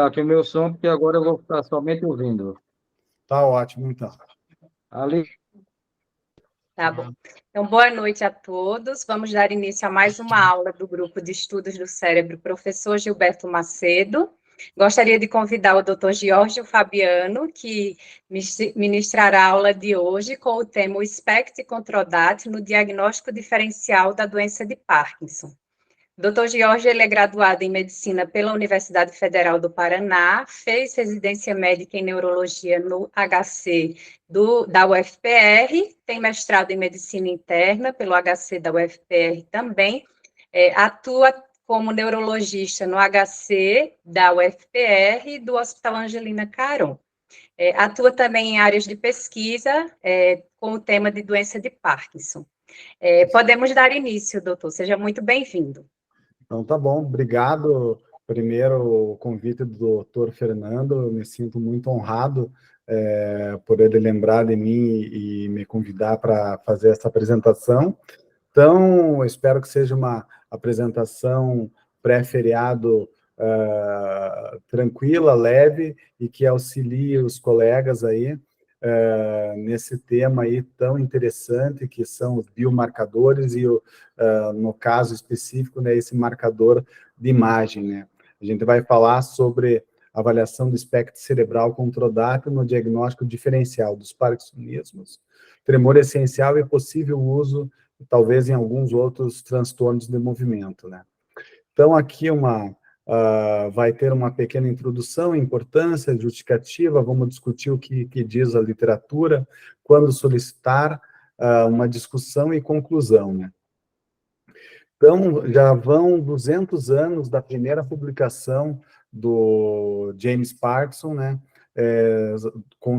Aqui o meu som, porque agora eu vou ficar somente ouvindo. Tá ótimo, então. Ali, Tá bom. Então, boa noite a todos. Vamos dar início a mais uma aula do Grupo de Estudos do Cérebro, professor Gilberto Macedo. Gostaria de convidar o Dr. Giorgio Fabiano, que ministrará a aula de hoje com o tema o SPECT Controdat no diagnóstico diferencial da doença de Parkinson. Dr. Giorgio, ele é graduado em Medicina pela Universidade Federal do Paraná, fez residência médica em Neurologia no HC da UFPR, tem mestrado em Medicina Interna pelo HC da UFPR também, atua como neurologista no HC da UFPR e do Hospital Angelina Caron. Atua também em áreas de pesquisa com o tema de doença de Parkinson. Podemos dar início, doutor, seja muito bem-vindo. Então, tá bom. Obrigado. Primeiro, o convite do doutor Fernando. Eu me sinto muito honrado por ele lembrar de mim e me convidar para fazer essa apresentação. Então, espero que seja uma apresentação pré-feriado tranquila, leve, e que auxilie os colegas aí nesse tema aí tão interessante, que são os biomarcadores e, no caso específico, né, esse marcador de imagem, né? A gente vai falar sobre avaliação do espectro cerebral controdátil no diagnóstico diferencial dos parkinsonismos, tremor essencial e possível uso, talvez em alguns outros transtornos de movimento, né? Então, aqui vai ter uma pequena introdução, importância, justificativa, vamos discutir o que diz a literatura, quando solicitar uma discussão e conclusão, né? Então, já vão 200 anos da primeira publicação do James Parkinson, né, com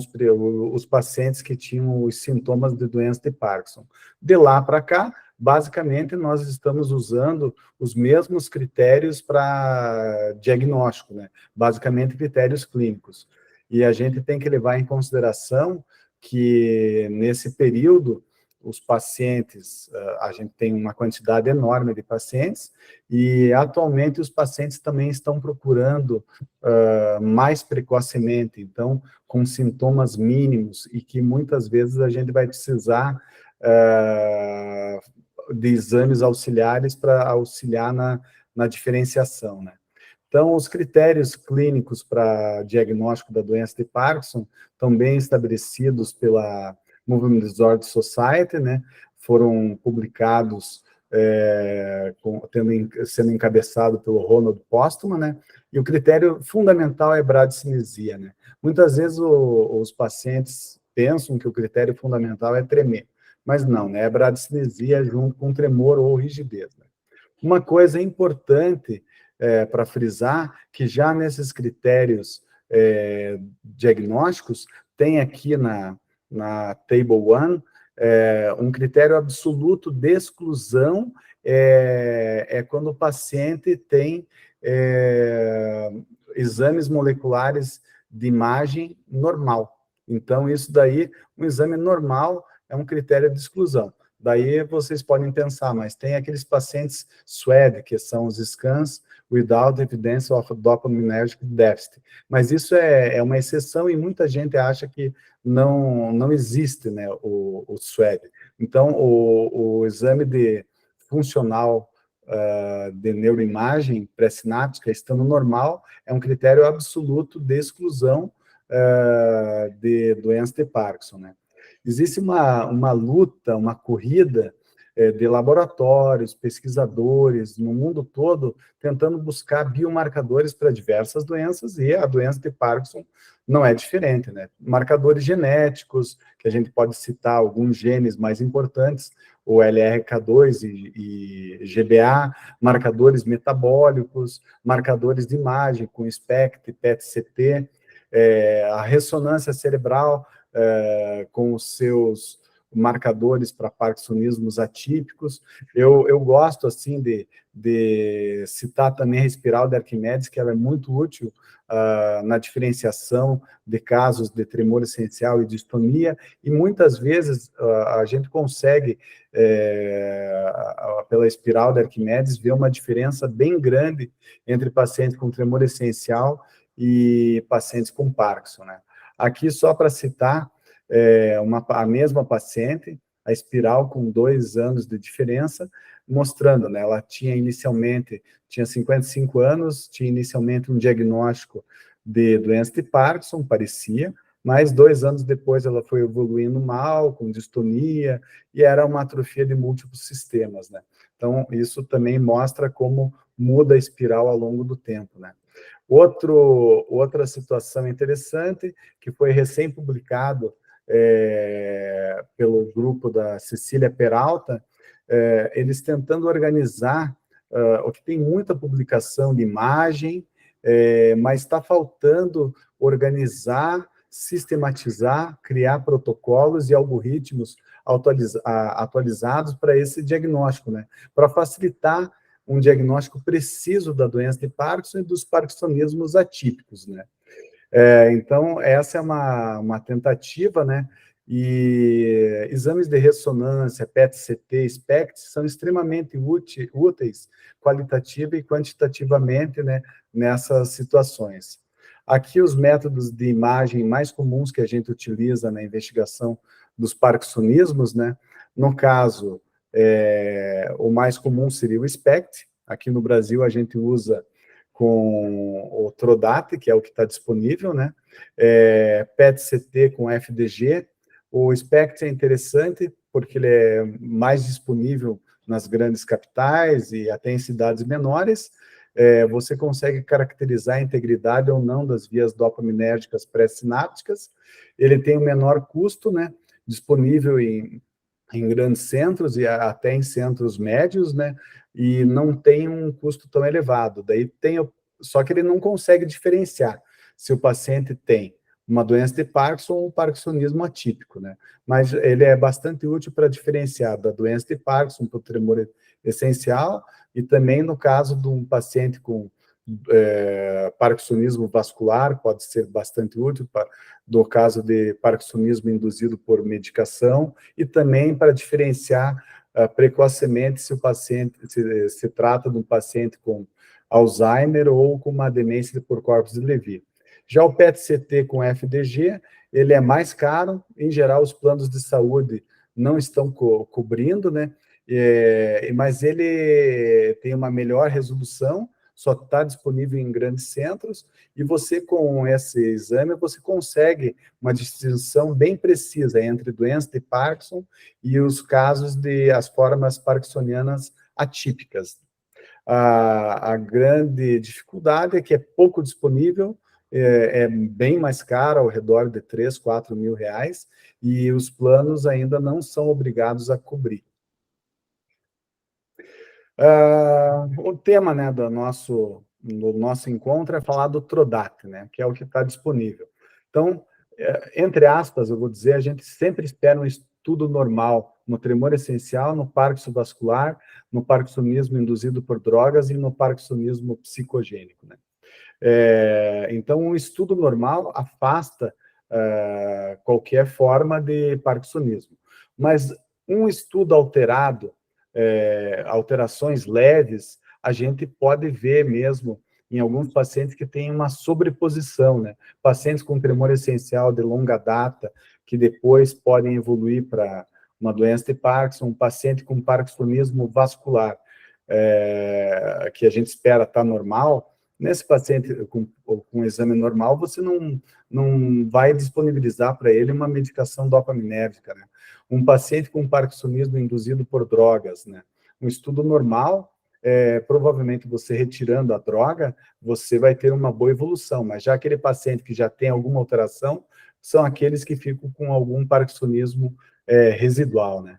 os pacientes que tinham os sintomas de doença de Parkinson. De lá para cá, basicamente, nós estamos usando os mesmos critérios para diagnóstico, né, basicamente critérios clínicos. E a gente tem que levar em consideração que, nesse período, os pacientes, a gente tem uma quantidade enorme de pacientes, e atualmente os pacientes também estão procurando mais precocemente, então, com sintomas mínimos, e que muitas vezes a gente vai precisar de exames auxiliares para auxiliar na diferenciação, né? Então, os critérios clínicos para diagnóstico da doença de Parkinson estão bem estabelecidos pela Movement Disorder Society, né? Foram publicados sendo encabeçado pelo Ronald Postman, né? E o critério fundamental é bradicinesia, né? Muitas vezes os pacientes pensam que o critério fundamental é tremer, mas não, né? É bradicinesia junto com tremor ou rigidez, né? Uma coisa importante para frisar, que já nesses critérios diagnósticos, tem aqui na Table 1, um critério absoluto de exclusão quando o paciente tem exames moleculares de imagem normal. Então, isso daí, um exame normal é um critério de exclusão. Daí vocês podem pensar, mas tem aqueles pacientes SWED, que são os scans without evidence of dopaminergic deficit. Mas isso é uma exceção e muita gente acha que não existe, né, o SWED. Então, o exame de funcional de neuroimagem pré-sináptica, estando normal, é um critério absoluto de exclusão de doença de Parkinson, né? Existe uma luta, uma corrida de laboratórios, pesquisadores no mundo todo, tentando buscar biomarcadores para diversas doenças, e a doença de Parkinson não é diferente, né? Marcadores genéticos, que a gente pode citar alguns genes mais importantes, o LRK2 e GBA, marcadores metabólicos, marcadores de imagem, com SPECT, PET-CT, a ressonância cerebral, com os seus marcadores para parkinsonismos atípicos. Eu gosto, assim, de citar também a espiral de Arquimedes, que ela é muito útil na diferenciação de casos de tremor essencial e distonia, e muitas vezes a gente consegue, pela espiral de Arquimedes, ver uma diferença bem grande entre pacientes com tremor essencial e pacientes com Parkinson, né? Aqui, só para citar, a mesma paciente, a espiral com 2 anos de diferença, mostrando, né? Ela tinha 55 anos, tinha inicialmente um diagnóstico de doença de Parkinson, parecia, mas 2 anos depois ela foi evoluindo mal, com distonia, e era uma atrofia de múltiplos sistemas, né? Então, isso também mostra como muda a espiral ao longo do tempo, né? Outra situação interessante, que foi recém-publicado pelo grupo da Cecília Peralta, eles tentando organizar, o que tem muita publicação de imagem, mas está faltando organizar, sistematizar, criar protocolos e algoritmos atualizados para esse diagnóstico, né? Para facilitar um diagnóstico preciso da doença de Parkinson e dos parkinsonismos atípicos, né? Então, essa é uma tentativa, né? E exames de ressonância, PET-CT, SPECT, são extremamente úteis, qualitativa e quantitativamente, né, nessas situações. Aqui, os métodos de imagem mais comuns que a gente utiliza na investigação dos parkinsonismos, né? No caso, o mais comum seria o SPECT. Aqui no Brasil, a gente usa com o Trodate, que é o que está disponível, né? PET-CT com FDG. O SPECT é interessante porque ele é mais disponível nas grandes capitais e até em cidades menores. Você consegue caracterizar a integridade ou não das vias dopaminérgicas pré-sinápticas. Ele tem um menor custo, né? Disponível em grandes centros e até em centros médios, né? E não tem um custo tão elevado. Só que ele não consegue diferenciar se o paciente tem uma doença de Parkinson ou um parkinsonismo atípico, né? Mas ele é bastante útil para diferenciar da doença de Parkinson para o tremor essencial e também no caso de um paciente com parkinsonismo vascular, pode ser bastante útil no caso de parkinsonismo induzido por medicação e também para diferenciar precocemente se o paciente se trata de um paciente com Alzheimer ou com uma demência por corpos de Levy. Já o PET-CT com FDG, ele é mais caro, em geral os planos de saúde não estão cobrindo, né? Mas ele tem uma melhor resolução, só está disponível em grandes centros, e você, com esse exame, você consegue uma distinção bem precisa entre doença de Parkinson e os casos as formas parkinsonianas atípicas. A grande dificuldade é que é pouco disponível, é bem mais caro, ao redor de 3, 4 mil reais, e os planos ainda não são obrigados a cobrir. O tema, né, do nosso encontro é falar do Trodate, né, que é o que está disponível. Então, entre aspas, eu vou dizer, a gente sempre espera um estudo normal no tremor essencial, no Parkinson vascular, no parkinsonismo induzido por drogas e no parkinsonismo psicogênico, né? Então, um estudo normal afasta qualquer forma de parkinsonismo. Mas um estudo alterado, alterações leves, a gente pode ver mesmo em alguns pacientes que têm uma sobreposição, né? Pacientes com tremor essencial de longa data, que depois podem evoluir para uma doença de Parkinson, um paciente com parkinsonismo vascular, que a gente espera estar normal. Nesse paciente com exame normal, você não vai disponibilizar para ele uma medicação dopaminérgica, né? Um paciente com parkinsonismo induzido por drogas, né? Um estudo normal, provavelmente você retirando a droga, você vai ter uma boa evolução, mas já aquele paciente que já tem alguma alteração, são aqueles que ficam com algum parkinsonismo residual, né?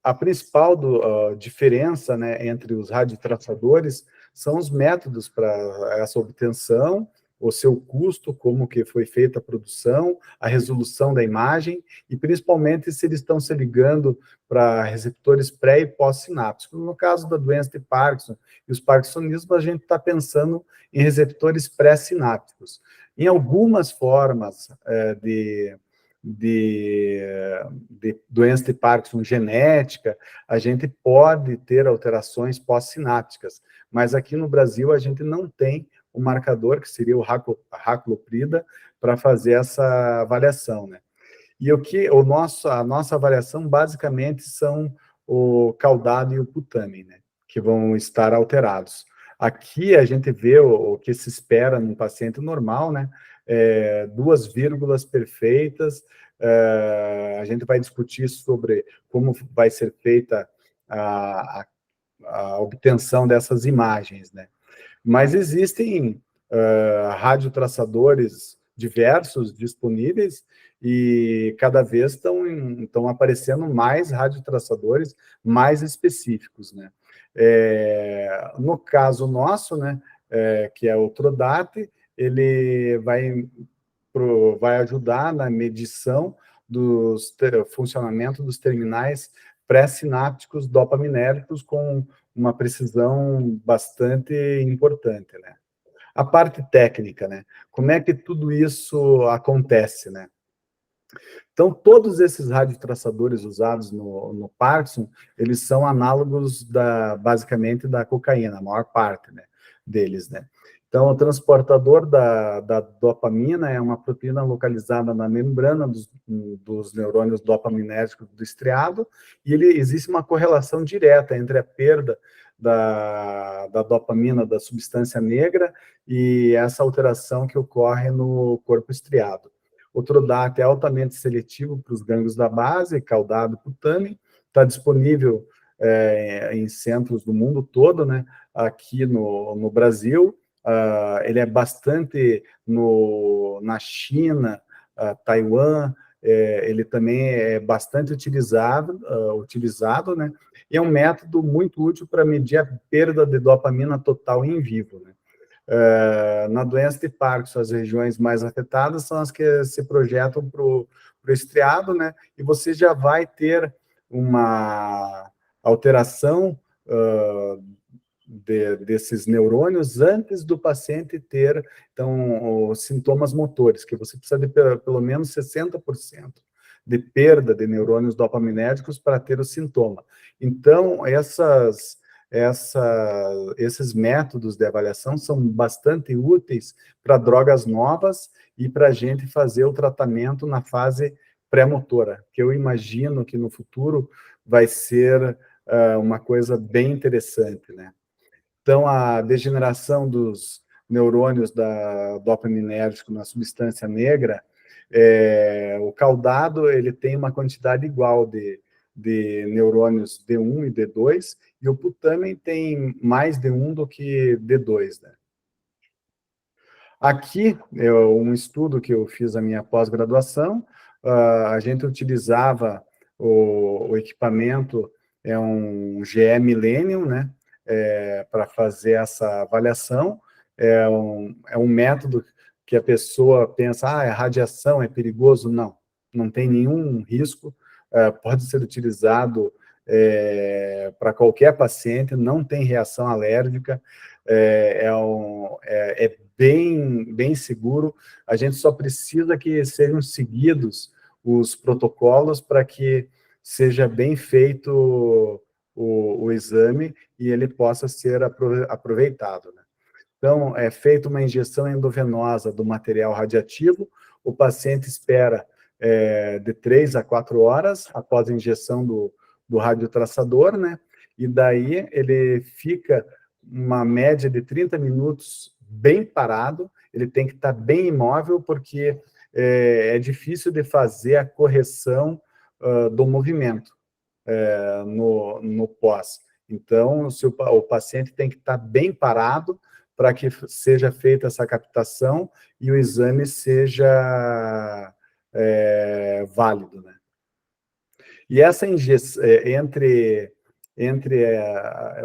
A principal diferença, né, entre os radiotraçadores são os métodos para essa obtenção, o seu custo, como que foi feita a produção, a resolução da imagem, e principalmente se eles estão se ligando para receptores pré- e pós-sinápticos. No caso da doença de Parkinson e os parkinsonismos, a gente está pensando em receptores pré-sinápticos. Em algumas formas de doença de Parkinson genética, a gente pode ter alterações pós-sinápticas, mas aqui no Brasil a gente não tem o marcador, que seria o racloprida, para fazer essa avaliação, né? E a nossa avaliação basicamente são o caudado e o putamen, né, que vão estar alterados. Aqui a gente vê o que se espera num paciente normal, né, duas vírgulas perfeitas. A gente vai discutir sobre como vai ser feita a obtenção dessas imagens, né. Mas existem radiotraçadores diversos disponíveis e cada vez estão aparecendo mais radiotraçadores mais específicos, né? No caso nosso, né, que é o Trodat, ele vai ajudar na medição do funcionamento dos terminais pré-sinápticos dopaminérgicos com uma precisão bastante importante, né? A parte técnica, né? Como é que tudo isso acontece, né? Então, todos esses radiotraçadores usados no Parkinson, eles são análogos, basicamente, da cocaína, a maior parte, né, deles, né? Então, o transportador da dopamina é uma proteína localizada na membrana dos neurônios dopaminérgicos do estriado, e existe uma correlação direta entre a perda da dopamina, da substância negra, e essa alteração que ocorre no corpo estriado. O Trodat é altamente seletivo para os gânglios da base, caudado putamen, está disponível em centros do mundo todo, né? Aqui no Brasil, ele é bastante na China, Taiwan, ele também é bastante utilizado, né? E é um método muito útil para medir a perda de dopamina total em vivo, né? Na doença de Parkinson, as regiões mais afetadas são as que se projetam para o estriado, né? E você já vai ter uma alteração desses neurônios antes do paciente ter, então, os sintomas motores, que você precisa de pelo menos 60% de perda de neurônios dopaminérgicos para ter o sintoma. Então, esses métodos de avaliação são bastante úteis para drogas novas e para a gente fazer o tratamento na fase pré-motora, que eu imagino que no futuro vai ser uma coisa bem interessante, né? Então, a degeneração dos neurônios da dopaminérgico na substância negra, o caudado ele tem uma quantidade igual de neurônios D1 e D2, e o putamen tem mais D1 do que D2, né? Aqui, é um estudo que eu fiz a minha pós-graduação, a gente utilizava o equipamento, um GE Millennium, né, para fazer essa avaliação. É um método que a pessoa pensa, é radiação, é perigoso. Não tem nenhum risco, pode ser utilizado para qualquer paciente, não tem reação alérgica, é bem seguro. A gente só precisa que sejam seguidos os protocolos para que seja bem feito o exame e ele possa ser aproveitado, né? Então, é feita uma injeção endovenosa do material radiativo, o paciente espera de 3 a 4 horas após a injeção do radiotraçador, né? E daí ele fica uma média de 30 minutos bem parado, ele tem que estar bem imóvel, porque é difícil de fazer a correção do movimento no pós. Então, o paciente tem que estar bem parado para que seja feita essa captação e o exame seja válido, né? E essa injeção,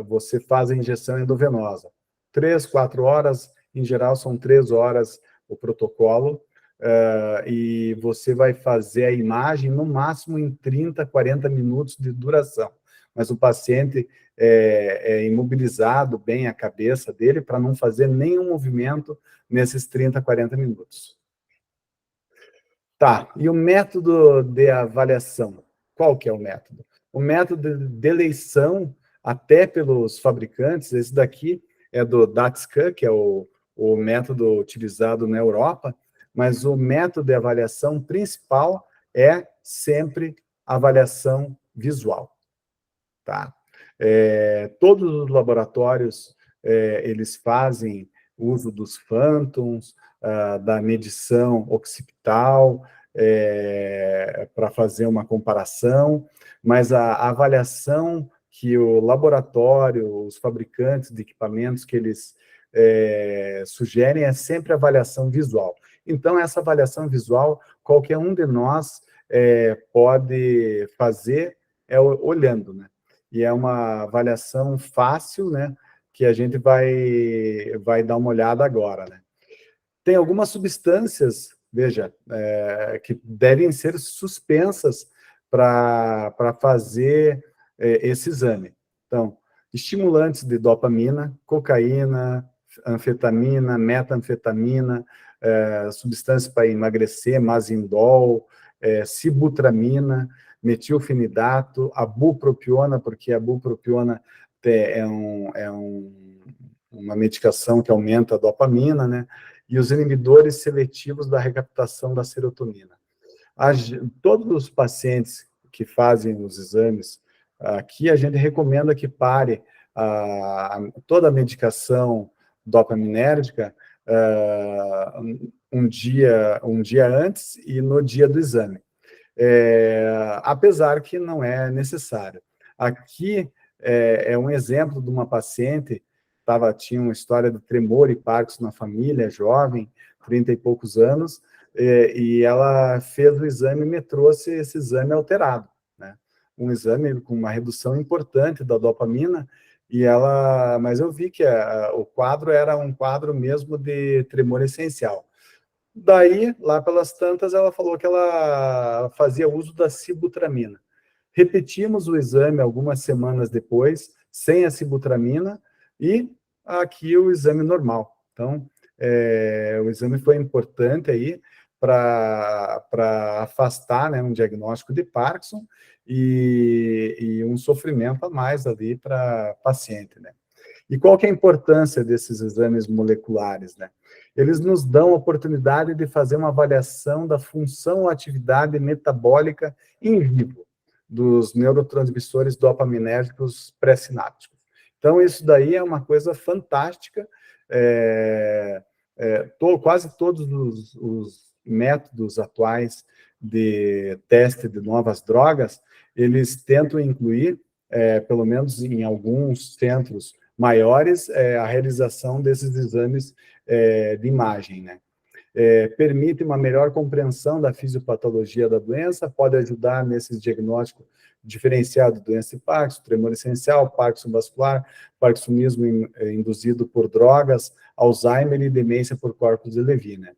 você faz a injeção endovenosa, 3, 4 horas, em geral são 3 horas o protocolo, e você vai fazer a imagem no máximo em 30, 40 minutos de duração. Mas o paciente é imobilizado bem a cabeça dele para não fazer nenhum movimento nesses 30, 40 minutos. Tá, e o método de avaliação? Qual que é o método? O método de eleição, até pelos fabricantes, esse daqui é do DATSCAN, que é o método utilizado na Europa, mas o método de avaliação principal é sempre avaliação visual, tá? Todos os laboratórios, eles fazem uso dos phantoms, da medição occipital, para fazer uma comparação, mas a avaliação que o laboratório, os fabricantes de equipamentos que eles sugerem é sempre avaliação visual. Então, essa avaliação visual, qualquer um de nós pode fazer olhando, né? E é uma avaliação fácil, né? Que a gente vai dar uma olhada agora, né? Tem algumas substâncias, veja, que devem ser suspensas para fazer esse exame. Então, estimulantes de dopamina, cocaína, anfetamina, metanfetamina, substâncias para emagrecer, mazindol, sibutramina, metilfenidato, a bupropiona, porque a bupropiona uma medicação que aumenta a dopamina, né? E os inibidores seletivos da recaptação da serotonina. Todos os pacientes que fazem os exames, aqui a gente recomenda que pare toda a medicação dopaminérgica um dia antes e no dia do exame. Apesar que não é necessário. Aqui é um exemplo de uma paciente, tinha uma história de tremor e Parkinson na família, jovem, 30 e poucos anos, e ela fez o exame e me trouxe esse exame alterado, né? Um exame com uma redução importante da dopamina, mas eu vi que o quadro era um quadro mesmo de tremor essencial. Daí, lá pelas tantas, ela falou que ela fazia uso da sibutramina. Repetimos o exame algumas semanas depois, sem a sibutramina, e aqui o exame normal. Então, o exame foi importante aí para afastar, né, um diagnóstico de Parkinson e um sofrimento a mais ali para paciente, né? E qual que é a importância desses exames moleculares, né? Eles nos dão a oportunidade de fazer uma avaliação da função ou atividade metabólica em vivo dos neurotransmissores dopaminérgicos pré-sinápticos. Então, isso daí é uma coisa fantástica. Quase todos os métodos atuais de teste de novas drogas, eles tentam incluir, pelo menos em alguns centros maiores, a realização desses exames de imagem, né? Permite uma melhor compreensão da fisiopatologia da doença, pode ajudar nesse diagnóstico diferenciado de doença de Parkinson, tremor essencial, Parkinson vascular, parkinsonismo induzido por drogas, Alzheimer e demência por corpus de Levy, né?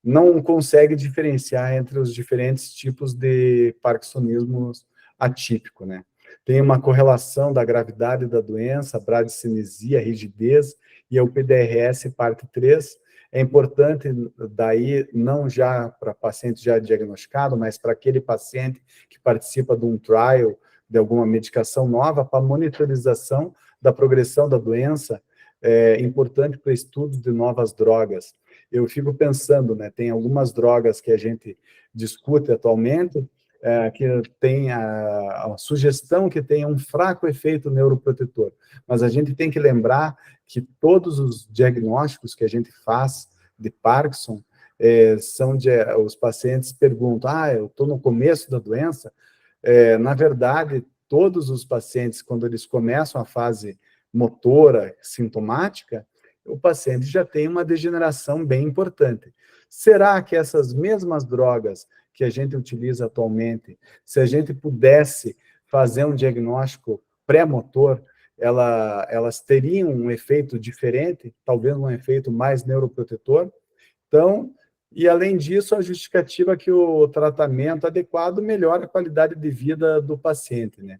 Não consegue diferenciar entre os diferentes tipos de parkinsonismo atípico, né? Tem uma correlação da gravidade da doença, bradicinesia, rigidez, e o PDRS parte 3. É importante, daí, não já para paciente já diagnosticado, mas para aquele paciente que participa de um trial, de alguma medicação nova, para monitorização da progressão da doença, importante para estudos de novas drogas. Eu fico pensando, né, tem algumas drogas que a gente discute atualmente, que tem a sugestão que tem um fraco efeito neuroprotetor, mas a gente tem que lembrar que todos os diagnósticos que a gente faz de Parkinson, os pacientes perguntam, eu estou no começo da doença. Na verdade, todos os pacientes, quando eles começam a fase motora, sintomática, o paciente já tem uma degeneração bem importante. Será que essas mesmas drogas que a gente utiliza atualmente, se a gente pudesse fazer um diagnóstico pré-motor, elas teriam um efeito diferente, talvez um efeito mais neuroprotetor? Então, e além disso, a justificativa é que o tratamento adequado melhora a qualidade de vida do paciente, né?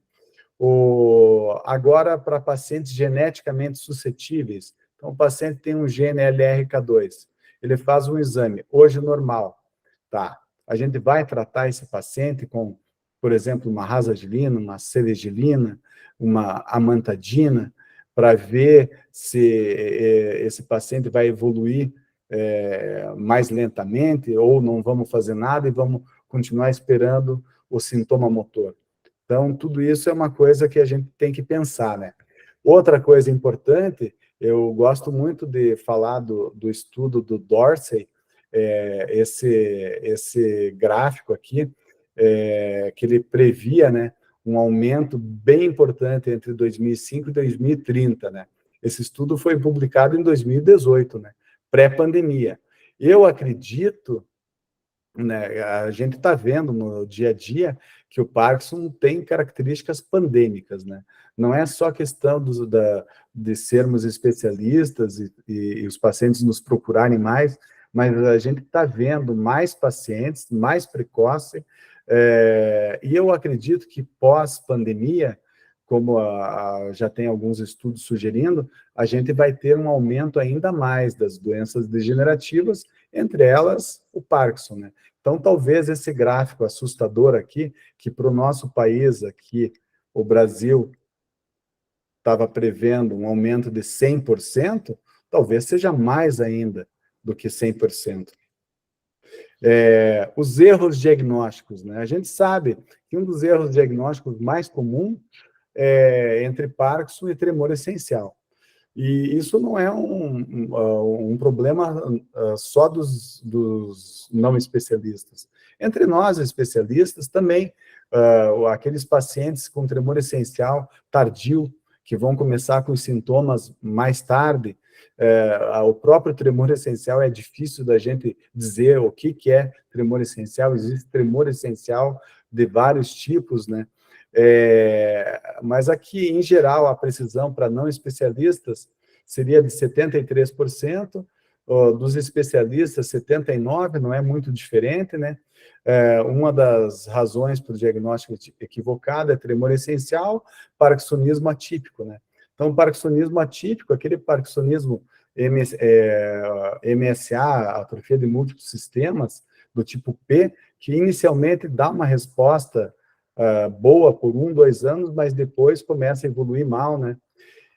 Agora, para pacientes geneticamente suscetíveis, então o paciente tem um gene LRK2, ele faz um exame, hoje normal, tá? a gente vai tratar esse paciente com, por exemplo, uma rasagilina, uma selegilina, uma amantadina, para ver se esse paciente vai evoluir mais lentamente, ou não vamos fazer nada e vamos continuar esperando o sintoma motor. Então, tudo isso é uma coisa que a gente tem que pensar, né? Outra coisa importante, eu gosto muito de falar do estudo do Dorsey, esse gráfico aqui, que ele previa, né, um aumento bem importante entre 2005 e 2030, né? Esse estudo foi publicado em 2018, né? Pré-pandemia. Eu acredito, né, a gente está vendo no dia a dia que o Parkinson tem características pandêmicas, né? Não é só questão de sermos especialistas e os pacientes nos procurarem mais, mas a gente está vendo mais pacientes, mais precoce, e eu acredito que pós-pandemia, como já tem alguns estudos sugerindo, a gente vai ter um aumento ainda mais das doenças degenerativas, entre elas o Parkinson, né? Então, talvez esse gráfico assustador aqui, que para o nosso país aqui, o Brasil, estava prevendo um aumento de 100%, talvez seja mais ainda do que 100%. Os erros diagnósticos, né? A gente sabe que um dos erros diagnósticos mais comuns é entre Parkinson e tremor essencial. E isso não é um problema só dos não especialistas. Entre nós, especialistas, também, aqueles pacientes com tremor essencial tardio, que vão começar com os sintomas mais tarde, o próprio tremor essencial é difícil da gente dizer o que é tremor essencial. Existe tremor essencial de vários tipos, né? Mas aqui, em geral, a precisão para não especialistas seria de 73%, dos especialistas, 79%, não é muito diferente, né? Uma das razões para o diagnóstico equivocado é tremor essencial, parkinsonismo atípico, né? Então, parkinsonismo atípico, aquele parkinsonismo MSA, atrofia de múltiplos sistemas, do tipo P, que inicialmente dá uma resposta boa por 1, 2 anos, mas depois começa a evoluir mal, né?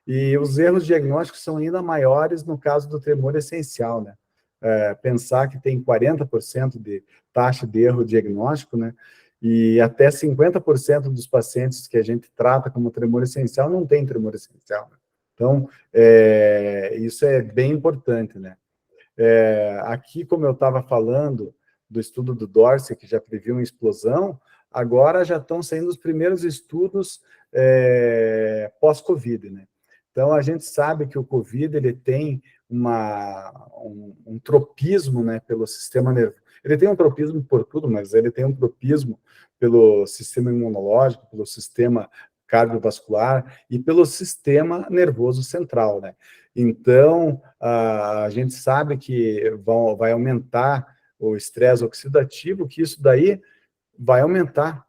E os erros diagnósticos são ainda maiores no caso do tremor essencial, né? Pensar que tem 40% de taxa de erro diagnóstico, né? E até 50% dos pacientes que a gente trata como tremor essencial não tem tremor essencial, né? Então, isso é bem importante, né? Aqui, como eu estava falando do estudo do Dorsey, que já previu uma explosão, agora já estão saindo os primeiros estudos pós-Covid, né? Então, a gente sabe que o Covid, ele tem um tropismo, né, pelo sistema nervoso. Ele tem um tropismo por tudo, mas ele tem um tropismo pelo sistema imunológico, pelo sistema cardiovascular e pelo sistema nervoso central, né? Então, a gente sabe que vai aumentar o estresse oxidativo, que isso daí vai aumentar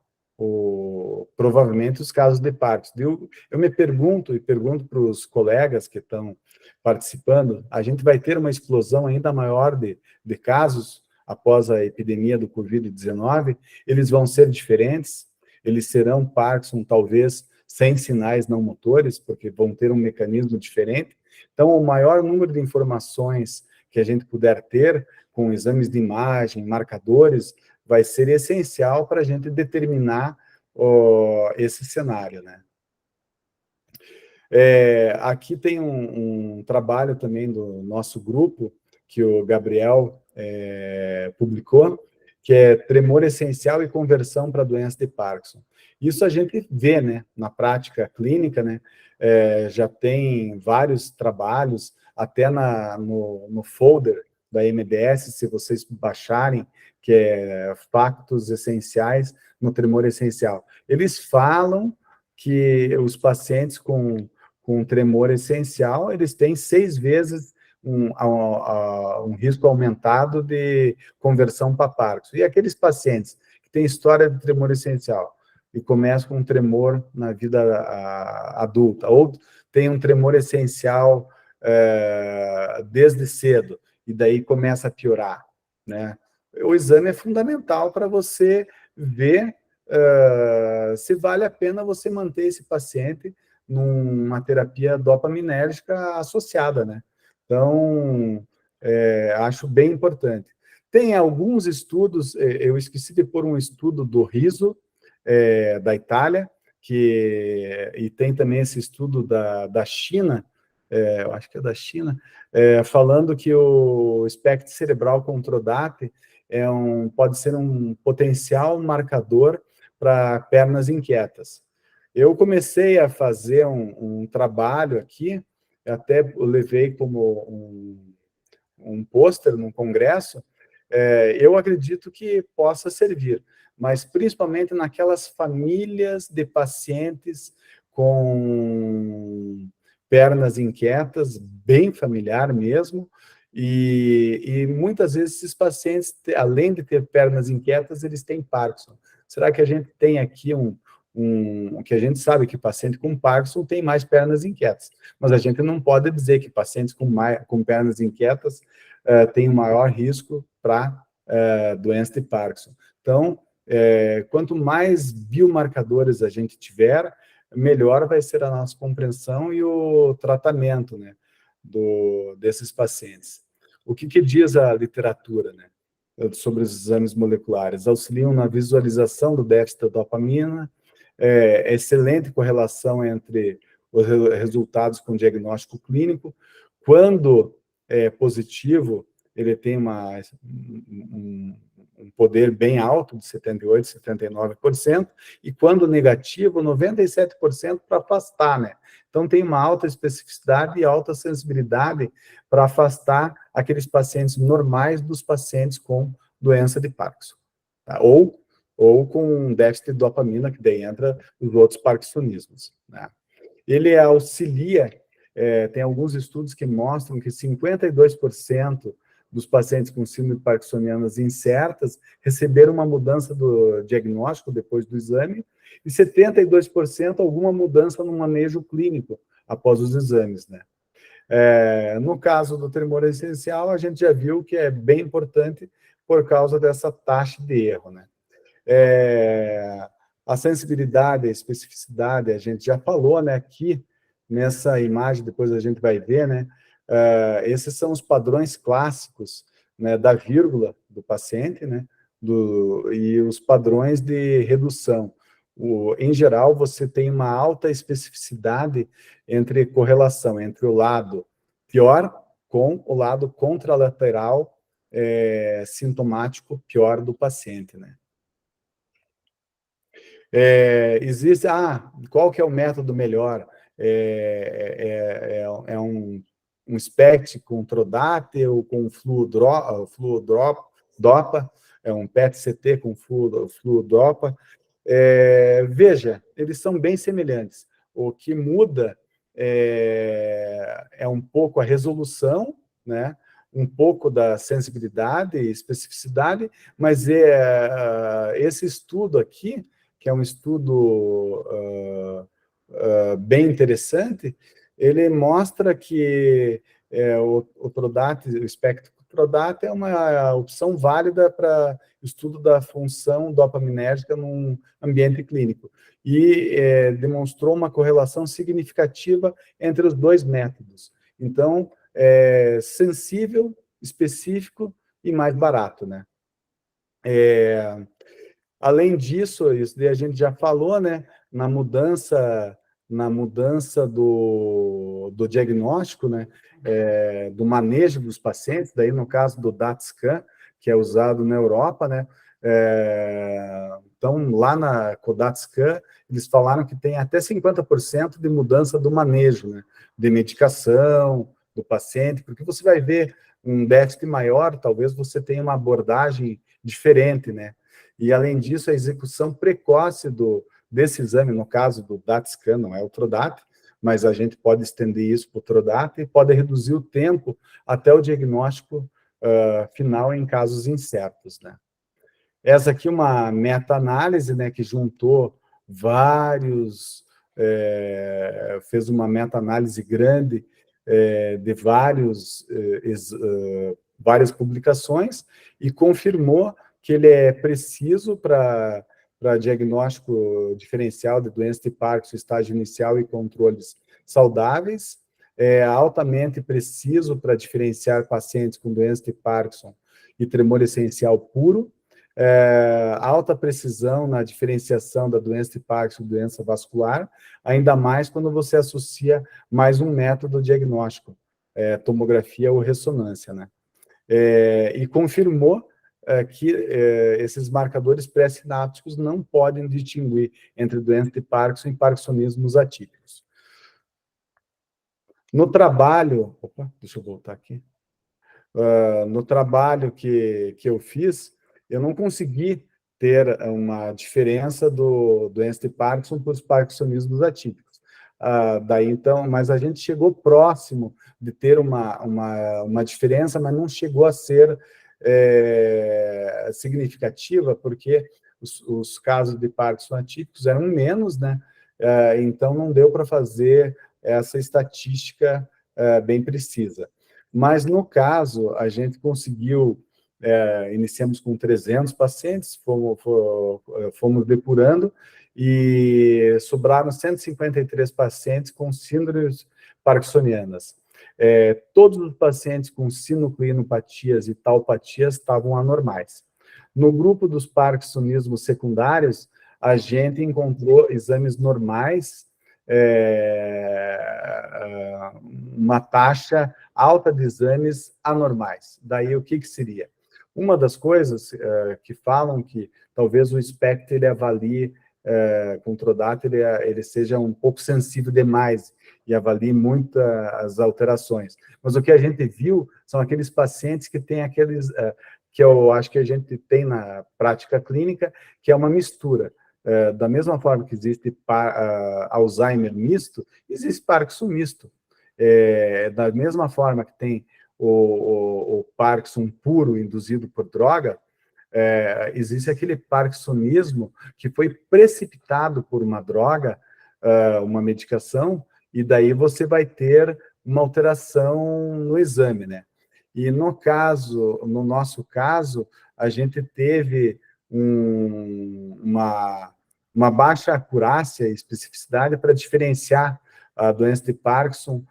provavelmente os casos de Parkinson. Eu me pergunto, e pergunto para os colegas que estão participando, a gente vai ter uma explosão ainda maior de casos após a epidemia do Covid-19? Eles vão ser diferentes? Eles serão Parkinson, talvez, sem sinais não motores, porque vão ter um mecanismo diferente? Então, o maior número de informações que a gente puder ter, com exames de imagem, marcadores, vai ser essencial para a gente determinar esse cenário, né? Aqui tem um trabalho também do nosso grupo, que o Gabriel publicou, que é tremor essencial e conversão para doença de Parkinson. Isso a gente vê, né, na prática clínica, né? Já tem vários trabalhos, até no folder da MDS, se vocês baixarem, que é Factos Essenciais no Tremor Essencial. Eles falam que os pacientes com tremor essencial, eles têm 6 vezes um risco aumentado de conversão para Parkinson. E aqueles pacientes que têm história de tremor essencial e começam com um tremor na vida adulta, ou tem um tremor essencial desde cedo, e daí começa a piorar, né? o exame é fundamental para você ver se vale a pena você manter esse paciente numa terapia dopaminérgica associada, né? Então, acho bem importante. Tem alguns estudos, eu esqueci de pôr um estudo do Riso, da Itália, e tem também esse estudo da China, eu acho que é da China, falando que o espectro cerebral com Trodate pode ser um potencial marcador para pernas inquietas. Eu comecei a fazer um trabalho aqui, até levei como um pôster num congresso, eu acredito que possa servir, mas principalmente naquelas famílias de pacientes com pernas inquietas, bem familiar mesmo, e muitas vezes esses pacientes, além de ter pernas inquietas, eles têm Parkinson. Será que a gente tem aqui que a gente sabe que paciente com Parkinson tem mais pernas inquietas, mas a gente não pode dizer que pacientes com pernas inquietas têm um maior risco para doença de Parkinson. Então, quanto mais biomarcadores a gente tiver, melhor vai ser a nossa compreensão e o tratamento, né, desses pacientes. O que diz a literatura, né, sobre os exames moleculares? Auxiliam na visualização do déficit da dopamina, excelente correlação entre os resultados com diagnóstico clínico. Quando é positivo, ele tem um poder bem alto, de 78%, 79%, e quando negativo, 97% para afastar, né? Então, tem uma alta especificidade e alta sensibilidade para afastar aqueles pacientes normais dos pacientes com doença de Parkinson, tá? Ou com déficit de dopamina, que daí entra os outros parkinsonismos, né? Ele auxilia, tem alguns estudos que mostram que 52% dos pacientes com síndrome parkinsonianas incertas receberam uma mudança do diagnóstico depois do exame, e 72% alguma mudança no manejo clínico após os exames, né? No caso do tremor essencial, a gente já viu que é bem importante por causa dessa taxa de erro, né? A sensibilidade, a especificidade, a gente já falou, né, aqui nessa imagem, depois a gente vai ver, né, esses são os padrões clássicos, né, da vírgula do paciente, né, e os padrões de redução. Em geral, você tem uma alta especificidade entre correlação entre o lado pior com o lado contralateral sintomático pior do paciente, né. Qual que é o método melhor? É um SPECT com Trodate ou com Fluodopa, é um PET-CT com Fluodopa. Veja, eles são bem semelhantes. O que muda é um pouco a resolução, né? Um pouco da sensibilidade e especificidade, mas esse estudo aqui, que é um estudo bem interessante, ele mostra que o Trodate, o espectro Trodate é uma opção válida para estudo da função dopaminérgica num ambiente clínico, e demonstrou uma correlação significativa entre os dois métodos. Então, sensível, específico e mais barato, né? Além disso, isso daí a gente já falou, né, na mudança do diagnóstico, né, do manejo dos pacientes, daí no caso do DaTscan, que é usado na Europa, né, então lá na CODATScan, eles falaram que tem até 50% de mudança do manejo, né, de medicação do paciente, porque você vai ver um déficit maior, talvez você tenha uma abordagem diferente, né. E, além disso, a execução precoce desse exame, no caso do DaTscan, não é o Trodate, mas a gente pode estender isso para o Trodate e pode reduzir o tempo até o diagnóstico final em casos incertos, né? Essa aqui é uma meta-análise, né, que juntou fez uma meta-análise grande de várias publicações e confirmou que ele é preciso para diagnóstico diferencial de doença de Parkinson, estágio inicial e controles saudáveis, é altamente preciso para diferenciar pacientes com doença de Parkinson e tremor essencial puro, alta precisão na diferenciação da doença de Parkinson e doença vascular, ainda mais quando você associa mais um método diagnóstico, tomografia ou ressonância, né? E confirmou que esses marcadores pré-sinápticos não podem distinguir entre doença de Parkinson e parkinsonismos atípicos. No trabalho... Opa, deixa eu voltar aqui. No trabalho que eu fiz, eu não consegui ter uma diferença do doença de Parkinson para os parkinsonismos atípicos. Daí, então, mas a gente chegou próximo de ter uma diferença, mas não chegou a ser significativa, porque os casos de Parkinson atípicos eram menos, né? Então, não deu para fazer essa estatística bem precisa. Mas, no caso, a gente conseguiu, iniciamos com 300 pacientes, fomos depurando, e sobraram 153 pacientes com síndromes parkinsonianas. Todos os pacientes com sinucleinopatias e taupatias estavam anormais. No grupo dos parkinsonismos secundários, a gente encontrou exames normais, uma taxa alta de exames anormais. Daí, o que seria? Uma das coisas que falam que talvez o SPECT ele avalie com o Trodato, ele seja um pouco sensível demais e avalie muitas alterações. Mas o que a gente viu são aqueles pacientes que têm aqueles, que eu acho que a gente tem na prática clínica, que é uma mistura. Da mesma forma que existe Alzheimer misto, existe Parkinson misto. Da mesma forma que tem o Parkinson puro induzido por droga, existe aquele parkinsonismo que foi precipitado por uma droga, uma medicação, e daí você vai ter uma alteração no exame, né? E no nosso caso, a gente teve uma baixa acurácia e especificidade para diferenciar a doença de Parkinson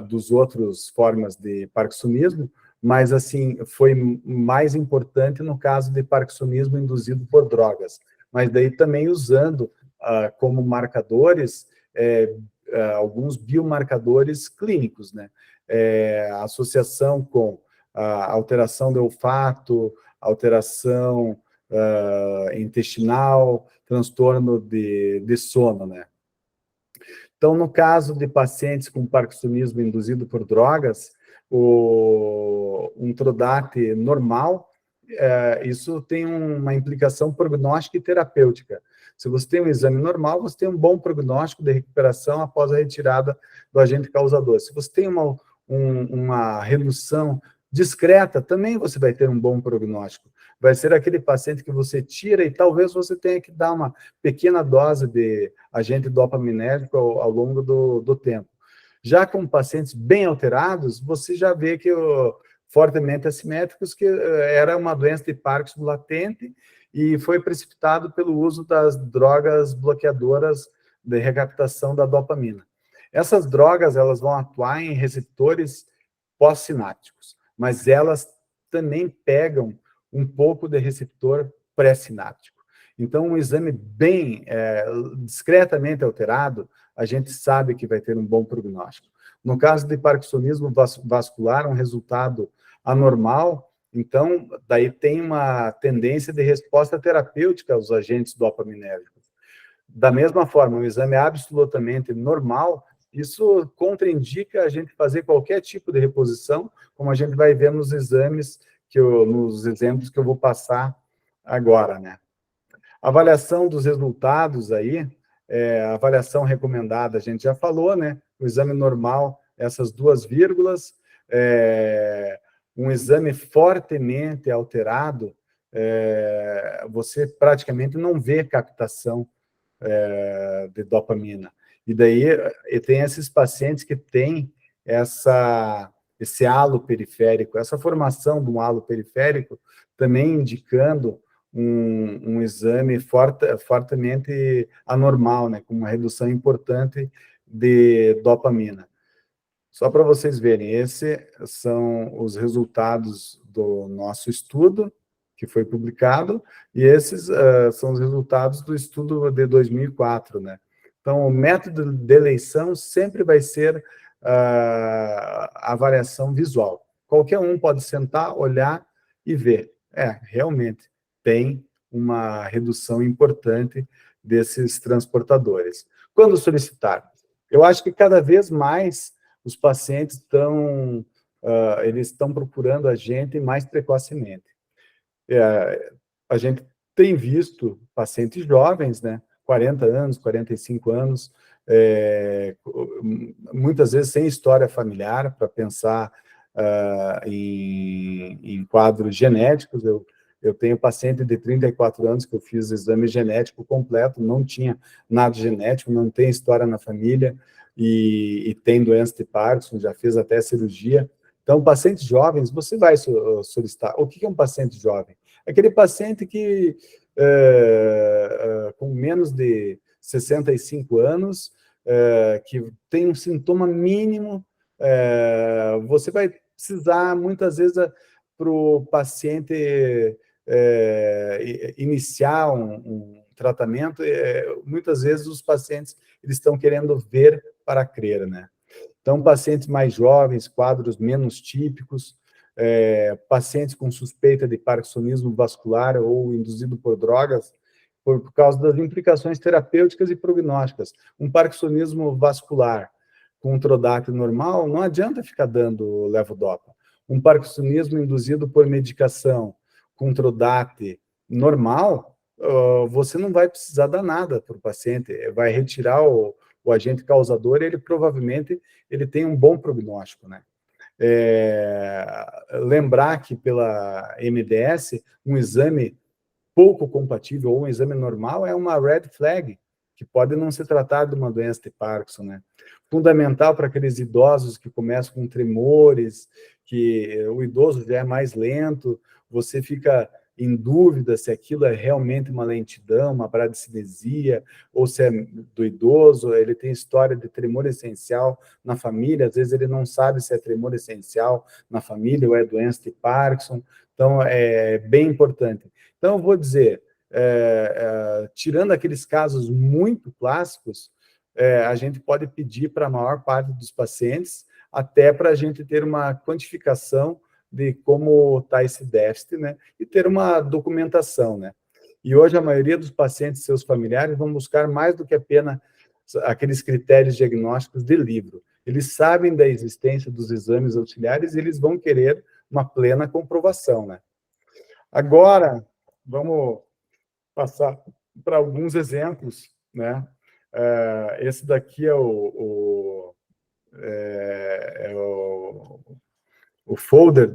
dos outros formas de parkinsonismo, mas, assim, foi mais importante no caso de parkinsonismo induzido por drogas. Mas daí também usando como marcadores alguns biomarcadores clínicos, né? A associação com a alteração do olfato, alteração intestinal, transtorno de sono, né? Então, no caso de pacientes com parkinsonismo induzido por drogas, um Trodat normal, isso tem uma implicação prognóstica e terapêutica. Se você tem um exame normal, você tem um bom prognóstico de recuperação após a retirada do agente causador. Se você tem uma redução discreta, também você vai ter um bom prognóstico. Vai ser aquele paciente que você tira e talvez você tenha que dar uma pequena dose de agente dopaminérgico ao longo do tempo. Já com pacientes bem alterados, você já vê que fortemente assimétricos, que era uma doença de Parkinson latente e foi precipitado pelo uso das drogas bloqueadoras de recaptação da dopamina. Essas drogas, elas vão atuar em receptores pós-sinápticos, mas elas também pegam um pouco de receptor pré-sináptico. Então, um exame bem discretamente alterado, a gente sabe que vai ter um bom prognóstico. No caso de parkinsonismo vascular, um resultado anormal, então, daí tem uma tendência de resposta terapêutica aos agentes dopaminérgicos. Da mesma forma, um exame absolutamente normal, isso contraindica a gente fazer qualquer tipo de reposição, como a gente vai ver nos exames, nos exemplos que eu vou passar agora, né? Avaliação dos resultados aí, a avaliação recomendada, a gente já falou, né? O exame normal, essas 2 vírgulas, um exame fortemente alterado, você praticamente não vê captação de dopamina. E daí tem esses pacientes que têm essa esse halo periférico, essa formação de um halo periférico, também indicando um exame fortemente anormal, né, com uma redução importante de dopamina. Só para vocês verem, esses são os resultados do nosso estudo, que foi publicado, e esses são os resultados do estudo de 2004, né? Então, o método de eleição sempre vai ser a avaliação visual. Qualquer um pode sentar, olhar e ver. Realmente, tem uma redução importante desses transportadores. Quando solicitar? Eu acho que cada vez mais os pacientes eles estão procurando a gente mais precocemente. A gente tem visto pacientes jovens, né, 40 anos, 45 anos, muitas vezes sem história familiar, para pensar em quadros genéticos. Eu tenho paciente de 34 anos que eu fiz exame genético completo, não tinha nada genético, não tem história na família, e tem doença de Parkinson, já fez até cirurgia. Então, pacientes jovens, você vai solicitar. O que é um paciente jovem? Aquele paciente que, com menos de 65 anos, que tem um sintoma mínimo, você vai precisar, muitas vezes, para o paciente iniciar um tratamento, muitas vezes os pacientes eles estão querendo ver para crer, né? Então, pacientes mais jovens, quadros menos típicos, pacientes com suspeita de parkinsonismo vascular ou induzido por drogas, por causa das implicações terapêuticas e prognósticas. Um parkinsonismo vascular com um Trodac normal, não adianta ficar dando levodopa. Um parkinsonismo induzido por medicação com Trodac normal, você não vai precisar dar nada para o paciente, vai retirar o agente causador, ele provavelmente ele tem um bom prognóstico, né? Lembrar que pela MDS, um exame pouco compatível ou um exame normal é uma red flag, que pode não ser tratado de uma doença de Parkinson, né? Fundamental para aqueles idosos que começam com tremores, que o idoso já é mais lento, você fica em dúvida se aquilo é realmente uma lentidão, uma bradicinesia, ou se é do idoso, ele tem história de tremor essencial na família, às vezes ele não sabe se é tremor essencial na família ou é doença de Parkinson, então é bem importante. Então, eu vou dizer, tirando aqueles casos muito clássicos, a gente pode pedir para a maior parte dos pacientes, até para a gente ter uma quantificação de como está esse déficit, né? E ter uma documentação, né? E hoje a maioria dos pacientes e seus familiares vão buscar mais do que apenas aqueles critérios diagnósticos de livro. Eles sabem da existência dos exames auxiliares e eles vão querer uma plena comprovação, né? Agora, vamos passar para alguns exemplos, né? Esse daqui é o folder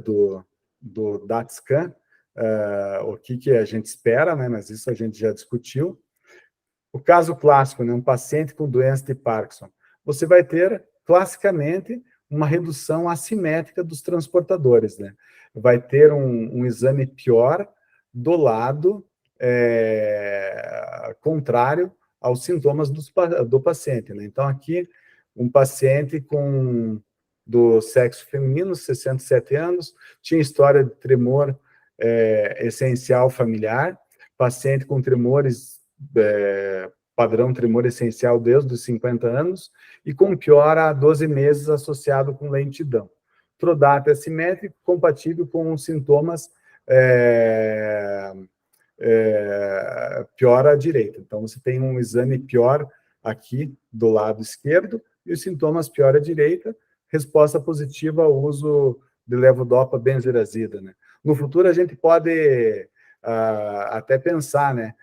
do DaTscan, o que a gente espera, né? Mas isso a gente já discutiu. O caso clássico, né? Um paciente com doença de Parkinson. Você vai ter, classicamente, uma redução assimétrica dos transportadores, né? Vai ter um exame pior do lado contrário aos sintomas do paciente, né? Então, aqui, um paciente do sexo feminino, 67 anos, tinha história de tremor essencial familiar, paciente com tremores, padrão tremor essencial desde os 50 anos, e com piora há 12 meses associado com lentidão. Trodac assimétrico, compatível com os sintomas pior à direita. Então, você tem um exame pior aqui do lado esquerdo, e os sintomas pior à direita, resposta positiva ao uso de levodopa benzerazida, né? No futuro, a gente pode até pensar, né?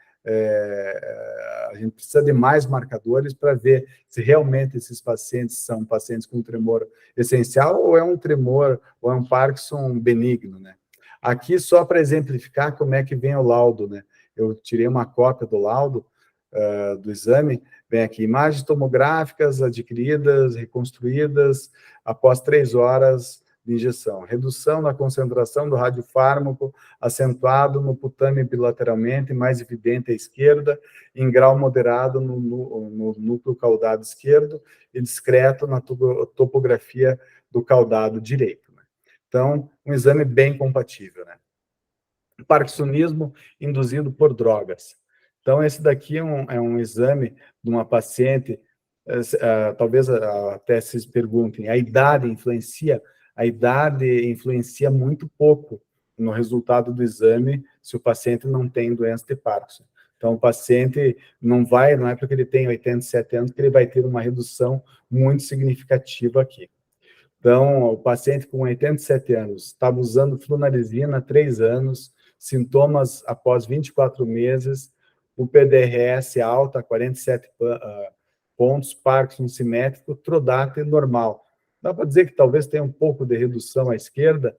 A gente precisa de mais marcadores para ver se realmente esses pacientes são pacientes com tremor essencial ou é um tremor, ou é um Parkinson benigno, né? Aqui, só para exemplificar como é que vem o laudo, né? Eu tirei uma cópia do laudo, do exame, vem aqui, imagens tomográficas adquiridas, reconstruídas, após 3 horas de injeção. Redução na concentração do radiofármaco, acentuado no putame bilateralmente, mais evidente à esquerda, em grau moderado no núcleo caudado esquerdo e discreto na topografia do caudado direito, né? Então, um exame bem compatível, né? Parkinsonismo induzido por drogas. Então, esse daqui é um exame de uma paciente, talvez até se perguntem, a idade influencia? A idade influencia muito pouco no resultado do exame se o paciente não tem doença de Parkinson. Então, o paciente não é porque ele tem 87 anos que ele vai ter uma redução muito significativa aqui. Então, o paciente com 87 anos estava usando flunarizina há 3 anos, sintomas após 24 meses, o PDRS alta, 47 pontos, Parkinson simétrico, Trodate normal. Dá para dizer que talvez tenha um pouco de redução à esquerda,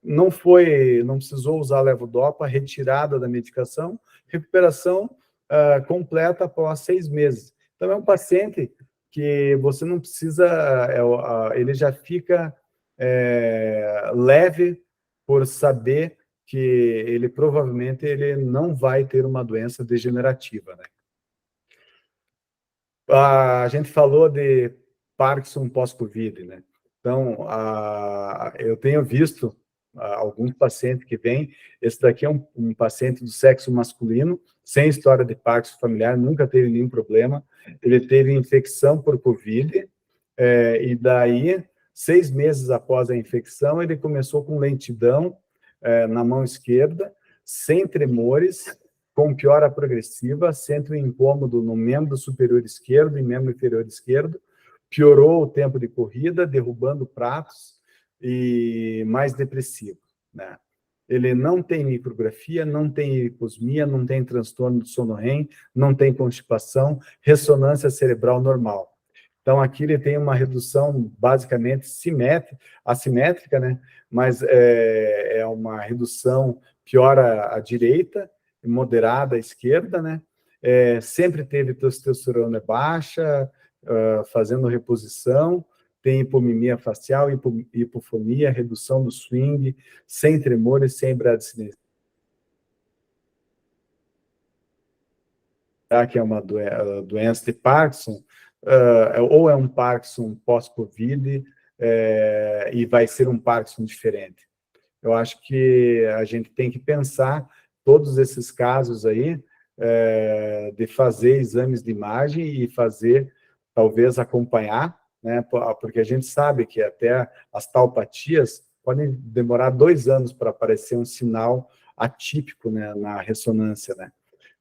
não precisou usar levodopa, retirada da medicação, recuperação completa após 6 meses. Então, é um paciente que você não precisa, ele já fica leve por saber que ele provavelmente não vai ter uma doença degenerativa, né? A gente falou de Parkinson pós-Covid, né? Então, eu tenho visto alguns pacientes que vêm, esse daqui é um paciente do sexo masculino, sem história de Parkinson familiar, nunca teve nenhum problema, ele teve infecção por Covid, e daí, 6 meses após a infecção, ele começou com lentidão na mão esquerda, sem tremores, com piora progressiva, sempre um incômodo no membro superior esquerdo e membro inferior esquerdo, piorou o tempo de corrida, derrubando pratos e mais depressivo, né? Ele não tem micrografia, não tem hiposmia, não tem transtorno do sono REM, não tem constipação, ressonância cerebral normal. Então, aqui ele tem uma redução basicamente assimétrica, né? Mas é uma redução piora à direita, moderada à esquerda, né? Sempre teve testosterona baixa, fazendo reposição, tem hipomimia facial, hipofonia, redução do swing, sem tremores, sem bradicinesia, que é uma doença de Parkinson, ou é um Parkinson pós-Covid, e vai ser um Parkinson diferente. Eu acho que a gente tem que pensar todos esses casos aí, de fazer exames de imagem e fazer, talvez, acompanhar, né? Porque a gente sabe que até as taupatias podem demorar 2 anos para aparecer um sinal atípico, né, na ressonância, né?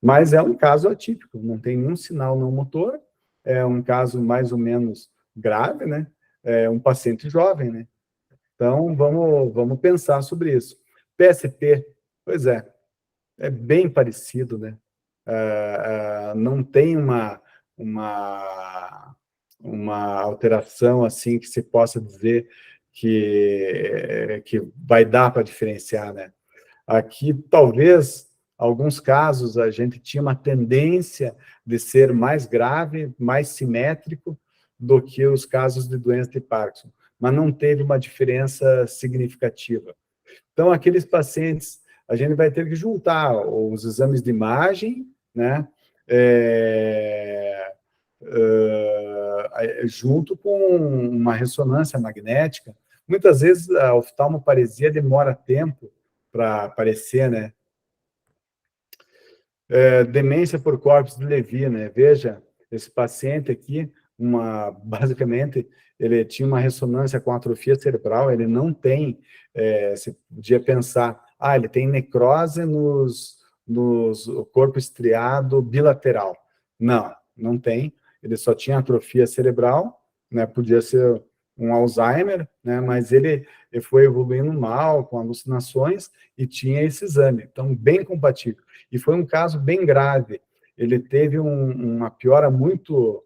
Mas é um caso atípico, não tem nenhum sinal no motor, é um caso mais ou menos grave, né? É um paciente jovem, né? Então, vamos pensar sobre isso. PSP, pois é bem parecido, né? Não tem uma alteração assim que se possa dizer que vai dar para diferenciar, né? Aqui, talvez, alguns casos, a gente tinha uma tendência de ser mais grave, mais simétrico do que os casos de doença de Parkinson, mas não teve uma diferença significativa. Então, aqueles pacientes, a gente vai ter que juntar os exames de imagem, né, junto com uma ressonância magnética. Muitas vezes a oftalmoparesia demora tempo para aparecer, né? Demência por corpos de Levy, né? Veja, esse paciente aqui, basicamente, ele tinha uma ressonância com atrofia cerebral, ele não tem, você podia pensar, ele tem necrose nos corpo estriado bilateral. Não tem, ele só tinha atrofia cerebral, né? Podia ser um Alzheimer, né? Mas ele foi evoluindo mal, com alucinações, e tinha esse exame, então bem compatível. E foi um caso bem grave, ele teve uma piora muito...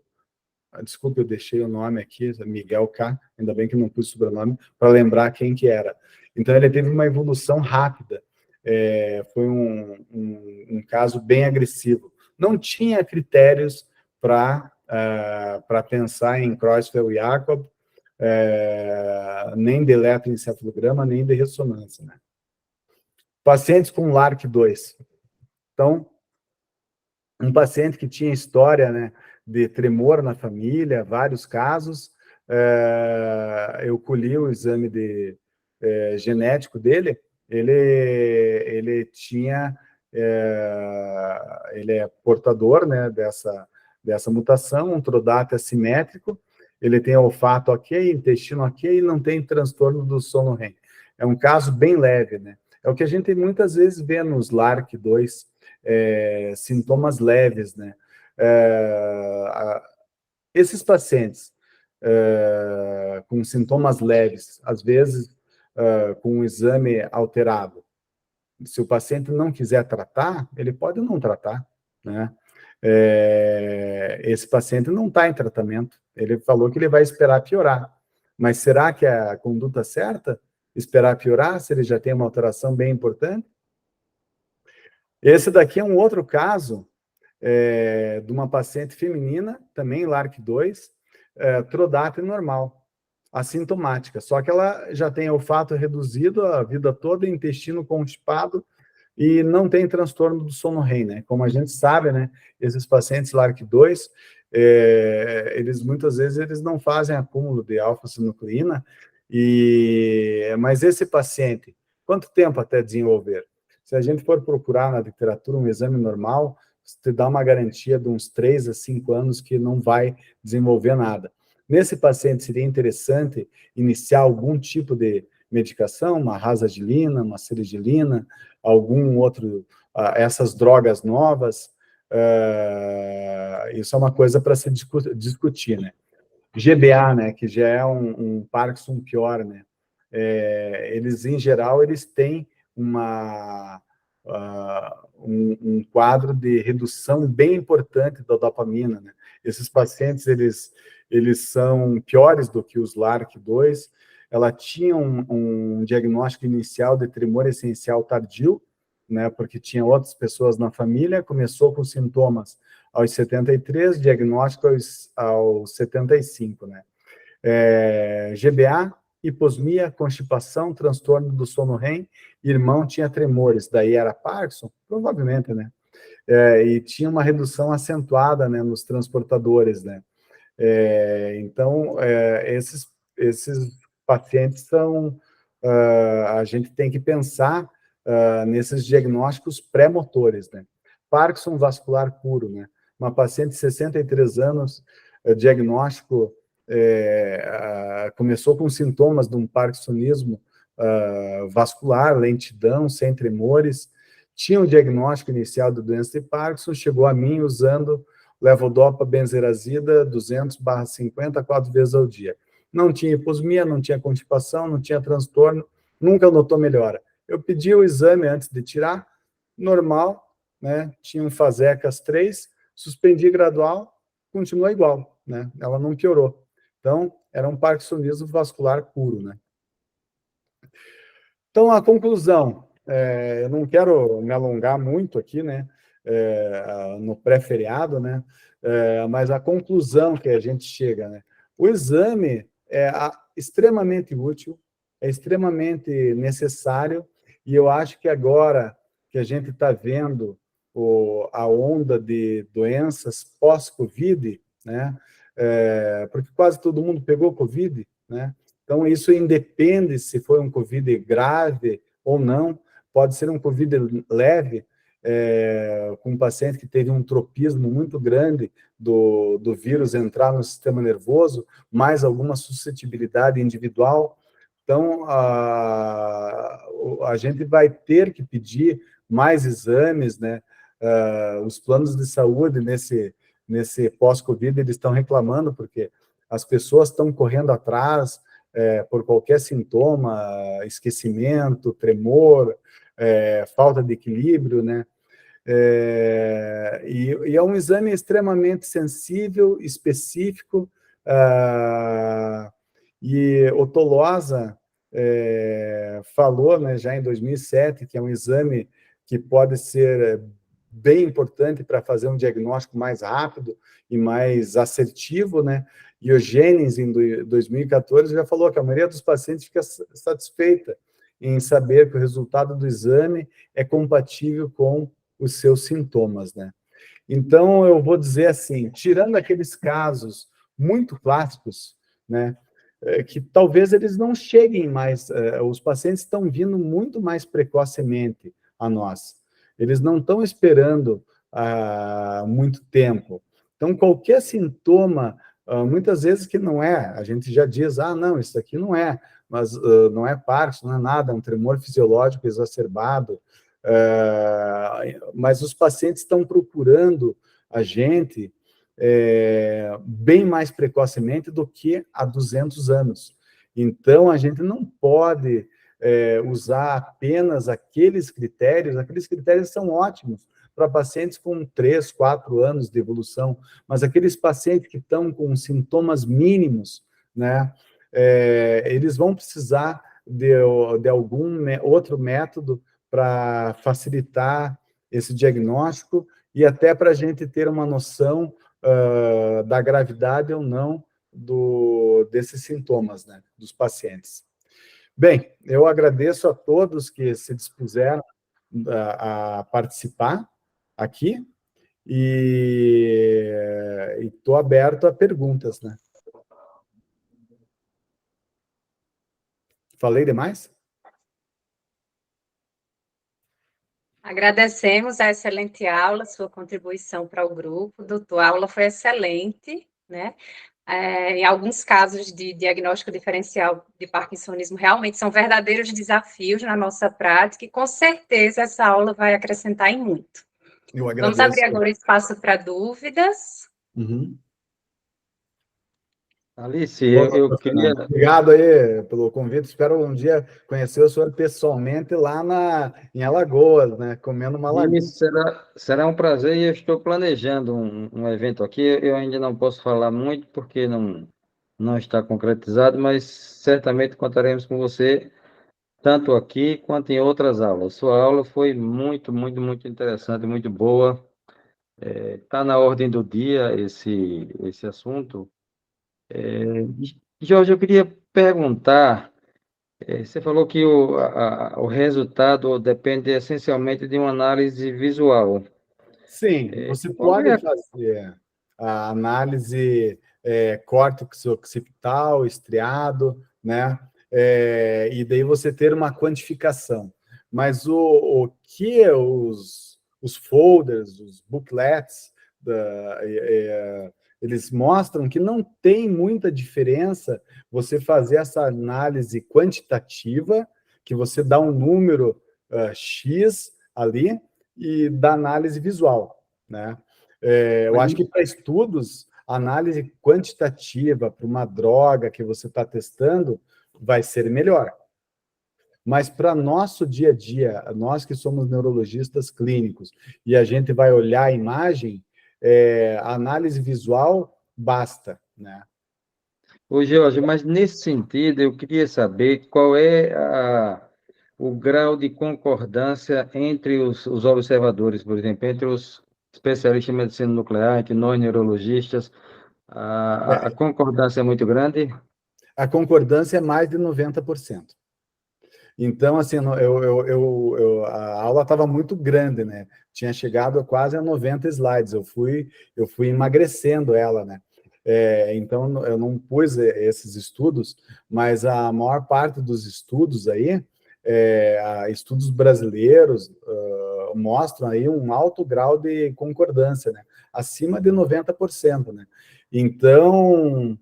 Desculpe, eu deixei o nome aqui, Miguel K., ainda bem que não pus o sobrenome, para lembrar quem que era. Então, ele teve uma evolução rápida, foi um caso bem agressivo. Não tinha critérios para pensar em Creutzfeldt-Jakob, nem de eletroencefalograma, nem de ressonância, né? Pacientes com LARC2. Então, um paciente que tinha história, né, de tremor na família, vários casos, eu colhi o exame genético dele, ele tinha, ele é portador, né, dessa mutação, um TRODAT assimétrico, ele tem olfato ok, intestino ok, e não tem transtorno do sono REM. É um caso bem leve, né? É o que a gente muitas vezes vê nos LARC2, sintomas leves, né? Esses pacientes com sintomas leves, às vezes com um exame alterado, se o paciente não quiser tratar, ele pode não tratar, né? Esse paciente não está em tratamento, ele falou que ele vai esperar piorar, mas será que é a conduta certa? Esperar piorar, se ele já tem uma alteração bem importante? Esse daqui é um outro caso de uma paciente feminina, também LARC2, TRODAT normal, assintomática, só que ela já tem olfato reduzido a vida toda, intestino constipado e não tem transtorno do sono REM, né? Como a gente sabe, né? Esses pacientes LARC2, eles muitas vezes eles não fazem acúmulo de alfa-sinucleína, mas esse paciente, quanto tempo até desenvolver? Se a gente for procurar na literatura um exame normal, te dá uma garantia de uns 3 a 5 anos que não vai desenvolver nada. Nesse paciente, seria interessante iniciar algum tipo de medicação, uma rasagilina, uma serigilina, algum outro, essas drogas novas, isso é uma coisa para se discutir, né? GBA, né, que já é um Parkinson pior, né? Eles, em geral, eles têm um quadro de redução bem importante da dopamina, né? Esses pacientes, eles são piores do que os LARC2. Ela tinha um diagnóstico inicial de tremor essencial tardio, né, porque tinha outras pessoas na família, começou com sintomas aos 73, diagnóstico aos 75, né? GBA, hiposmia, constipação, transtorno do sono REM, irmão tinha tremores, daí era Parkinson? Provavelmente, né? E tinha uma redução acentuada, né, nos transportadores, né? Então, esses pacientes são... a gente tem que pensar nesses diagnósticos pré-motores, né? Parkinson vascular puro, né? Uma paciente de 63 anos, diagnóstico, começou com sintomas de um parkinsonismo vascular, lentidão, sem tremores, tinha um diagnóstico inicial de doença de Parkinson, chegou a mim usando levodopa benzerazida 200/50, 4 vezes ao dia. Não tinha hiposmia, não tinha constipação, não tinha transtorno, nunca notou melhora. Eu pedi o exame antes de tirar, normal, né? Tinha um FASECAS 3, suspendi gradual, continuou igual, né? Ela não piorou. Então, era um parkinsonismo vascular puro, né? Então, a conclusão, eu não quero me alongar muito aqui, né, no pré-feriado, né, mas a conclusão que a gente chega, né, o exame é extremamente útil, é extremamente necessário, e eu acho que agora que a gente está vendo a onda de doenças pós-Covid, né, porque quase todo mundo pegou Covid, né, então, isso independe se foi um COVID grave ou não, pode ser um COVID leve, com um paciente que teve um tropismo muito grande do vírus entrar no sistema nervoso, mais alguma suscetibilidade individual. Então, a gente vai ter que pedir mais exames, né? Os planos de saúde nesse pós-Covid, eles estão reclamando, porque as pessoas estão correndo atrás, por qualquer sintoma, esquecimento, tremor, falta de equilíbrio, né? E é um exame extremamente sensível, específico, e o Tolosa falou, né, já em 2007, que é um exame que pode ser bem importante para fazer um diagnóstico mais rápido e mais assertivo, né? E o Jennings, em 2014, já falou que a maioria dos pacientes fica satisfeita em saber que o resultado do exame é compatível com os seus sintomas, né? Então, eu vou dizer assim, tirando aqueles casos muito clássicos, né, que talvez eles não cheguem mais, os pacientes estão vindo muito mais precocemente a nós. Eles não estão esperando muito tempo. Então, qualquer sintoma, muitas vezes que não é, a gente já diz, não, isso aqui não é, mas não é Parkinson, não é nada, é um tremor fisiológico exacerbado, mas os pacientes estão procurando a gente bem mais precocemente do que há 200 anos. Então, a gente não pode usar apenas aqueles critérios são ótimos para pacientes com 3, 4 anos de evolução, mas aqueles pacientes que estão com sintomas mínimos, né, eles vão precisar de algum outro método para facilitar esse diagnóstico e até para a gente ter uma noção da gravidade ou não desses sintomas, né, dos pacientes. Bem, eu agradeço a todos que se dispuseram a participar aqui e estou aberto a perguntas, né? Falei demais? Agradecemos a excelente aula, sua contribuição para o grupo. Doutor, a aula foi excelente, né? Em alguns casos de diagnóstico diferencial de parkinsonismo, realmente são verdadeiros desafios na nossa prática, e com certeza essa aula vai acrescentar em muito. Eu agradeço. Vamos abrir agora espaço para dúvidas. Uhum. Alice, eu queria... Obrigado aí pelo convite. Espero um dia conhecer o senhor pessoalmente lá em Alagoas, né? Comendo uma lagoa. Isso será um prazer e eu estou planejando um evento aqui. Eu ainda não posso falar muito porque não está concretizado, mas certamente contaremos com você tanto aqui quanto em outras aulas. Sua aula foi muito, muito, muito interessante, muito boa. Está na ordem do dia esse assunto. Jorge, eu queria perguntar, você falou que o resultado depende essencialmente de uma análise visual. Sim, você Qual é pode fazer a análise córtex occipital, estriado, né? E daí você ter uma quantificação. Mas o que os folders, os booklets, eles mostram que não tem muita diferença você fazer essa análise quantitativa, que você dá um número X ali, e da análise visual, né? Eu acho que para estudos, a análise quantitativa para uma droga que você está testando vai ser melhor. Mas para nosso dia a dia, nós que somos neurologistas clínicos, e a gente vai olhar a imagem, a análise visual basta, né? Ô, Jorge, mas nesse sentido, eu queria saber qual é o grau de concordância entre os observadores, por exemplo, entre os especialistas em medicina nuclear, entre nós neurologistas, a concordância é muito grande? A concordância é mais de 90%. Então, assim, a aula estava muito grande, né? Tinha chegado quase a 90 slides. Eu fui emagrecendo ela, né? Então, eu não pus esses estudos, mas a maior parte dos estudos aí, estudos brasileiros, mostram aí um alto grau de concordância, né? Acima de 90%, né? Então,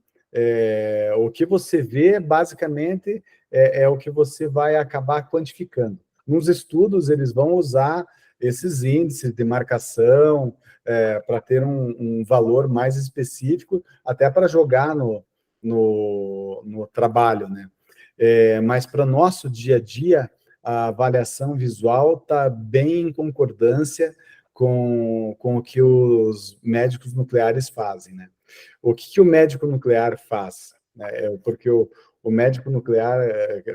o que você vê, basicamente, é o que você vai acabar quantificando. Nos estudos, eles vão usar esses índices de marcação para ter um valor mais específico, até para jogar no trabalho, né? Mas para o nosso dia a dia, a avaliação visual está bem em concordância com o que os médicos nucleares fazem, né? O que o médico nuclear faz? Porque o médico nuclear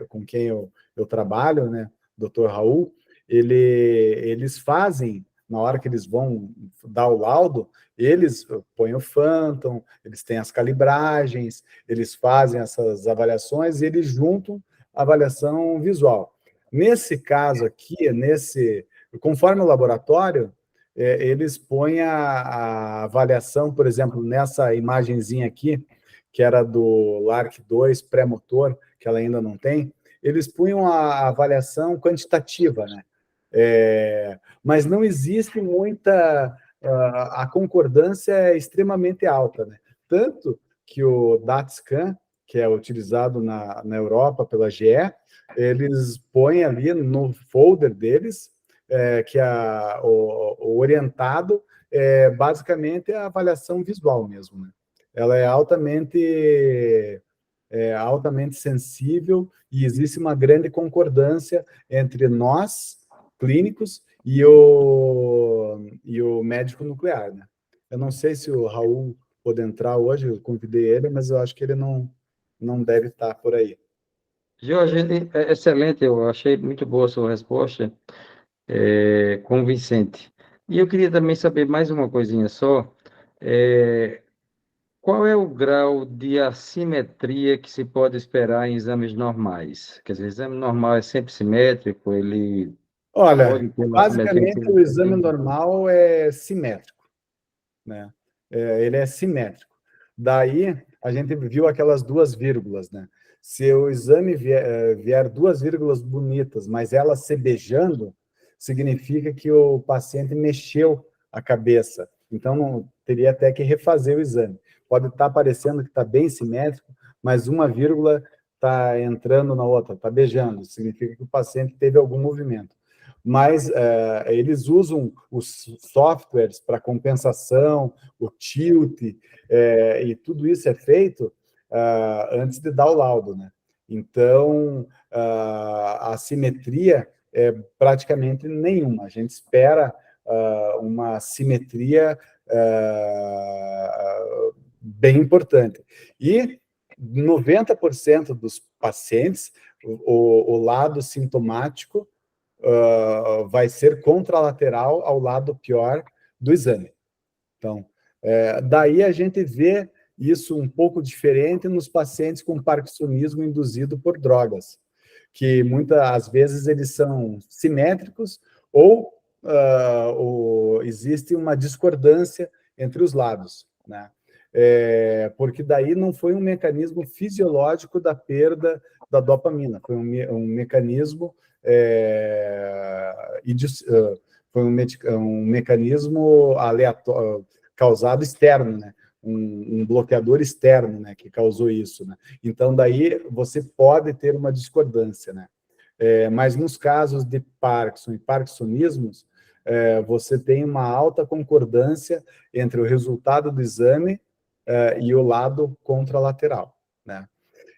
com quem eu trabalho, né, Dr. Raul, eles fazem na hora que eles vão dar o laudo, eles põem o Phantom, eles têm as calibragens, eles fazem essas avaliações e eles juntam a avaliação visual. Nesse caso aqui, conforme o laboratório, eles põem a avaliação, por exemplo, nessa imagenzinha aqui, que era do LARC 2 pré-motor, que ela ainda não tem, eles punham a avaliação quantitativa, né? Mas não existe muita... a concordância é extremamente alta, né? Tanto que o DATSCAN, que é utilizado na Europa pela GE, eles põem ali no folder deles que o orientado basicamente é a avaliação visual mesmo, né? Ela é altamente sensível e existe uma grande concordância entre nós, clínicos, e o médico nuclear, né? Eu não sei se o Raul pode entrar hoje, eu convidei ele, mas eu acho que ele não deve estar por aí. Jorge, é excelente, eu achei muito boa a sua resposta, convincente. E eu queria também saber mais uma coisinha só, qual é o grau de assimetria que se pode esperar em exames normais? Quer dizer, exame normal é sempre simétrico, ele Olha, pode ter uma assimetria basicamente o exame significativa? normal é simétrico, né? Ele é simétrico. Daí, a gente viu aquelas duas vírgulas, né? Se o exame vier duas vírgulas bonitas, mas elas se beijando, significa que o paciente mexeu a cabeça. Então, não, teria até que refazer o exame. Pode estar parecendo que está bem simétrico, mas uma vírgula está entrando na outra, está beijando. Significa que o paciente teve algum movimento. Mas eles usam os softwares para compensação, o tilt, e tudo isso é feito antes de dar o laudo, né? Então, a simetria é praticamente nenhuma. A gente espera uma simetria bem importante. E 90% dos pacientes, o lado sintomático vai ser contralateral ao lado pior do exame. Então, daí a gente vê isso um pouco diferente nos pacientes com parkinsonismo induzido por drogas, que muitas vezes eles são simétricos ou existe uma discordância entre os lados, né? Porque daí não foi um mecanismo fisiológico da perda da dopamina, foi um mecanismo foi um mecanismo aleatório, causado externo, né? Um bloqueador externo, né, que causou isso, né? Então, daí você pode ter uma discordância, né? Mas nos casos de Parkinson e parkinsonismos, você tem uma alta concordância entre o resultado do exame e o lado contralateral, né?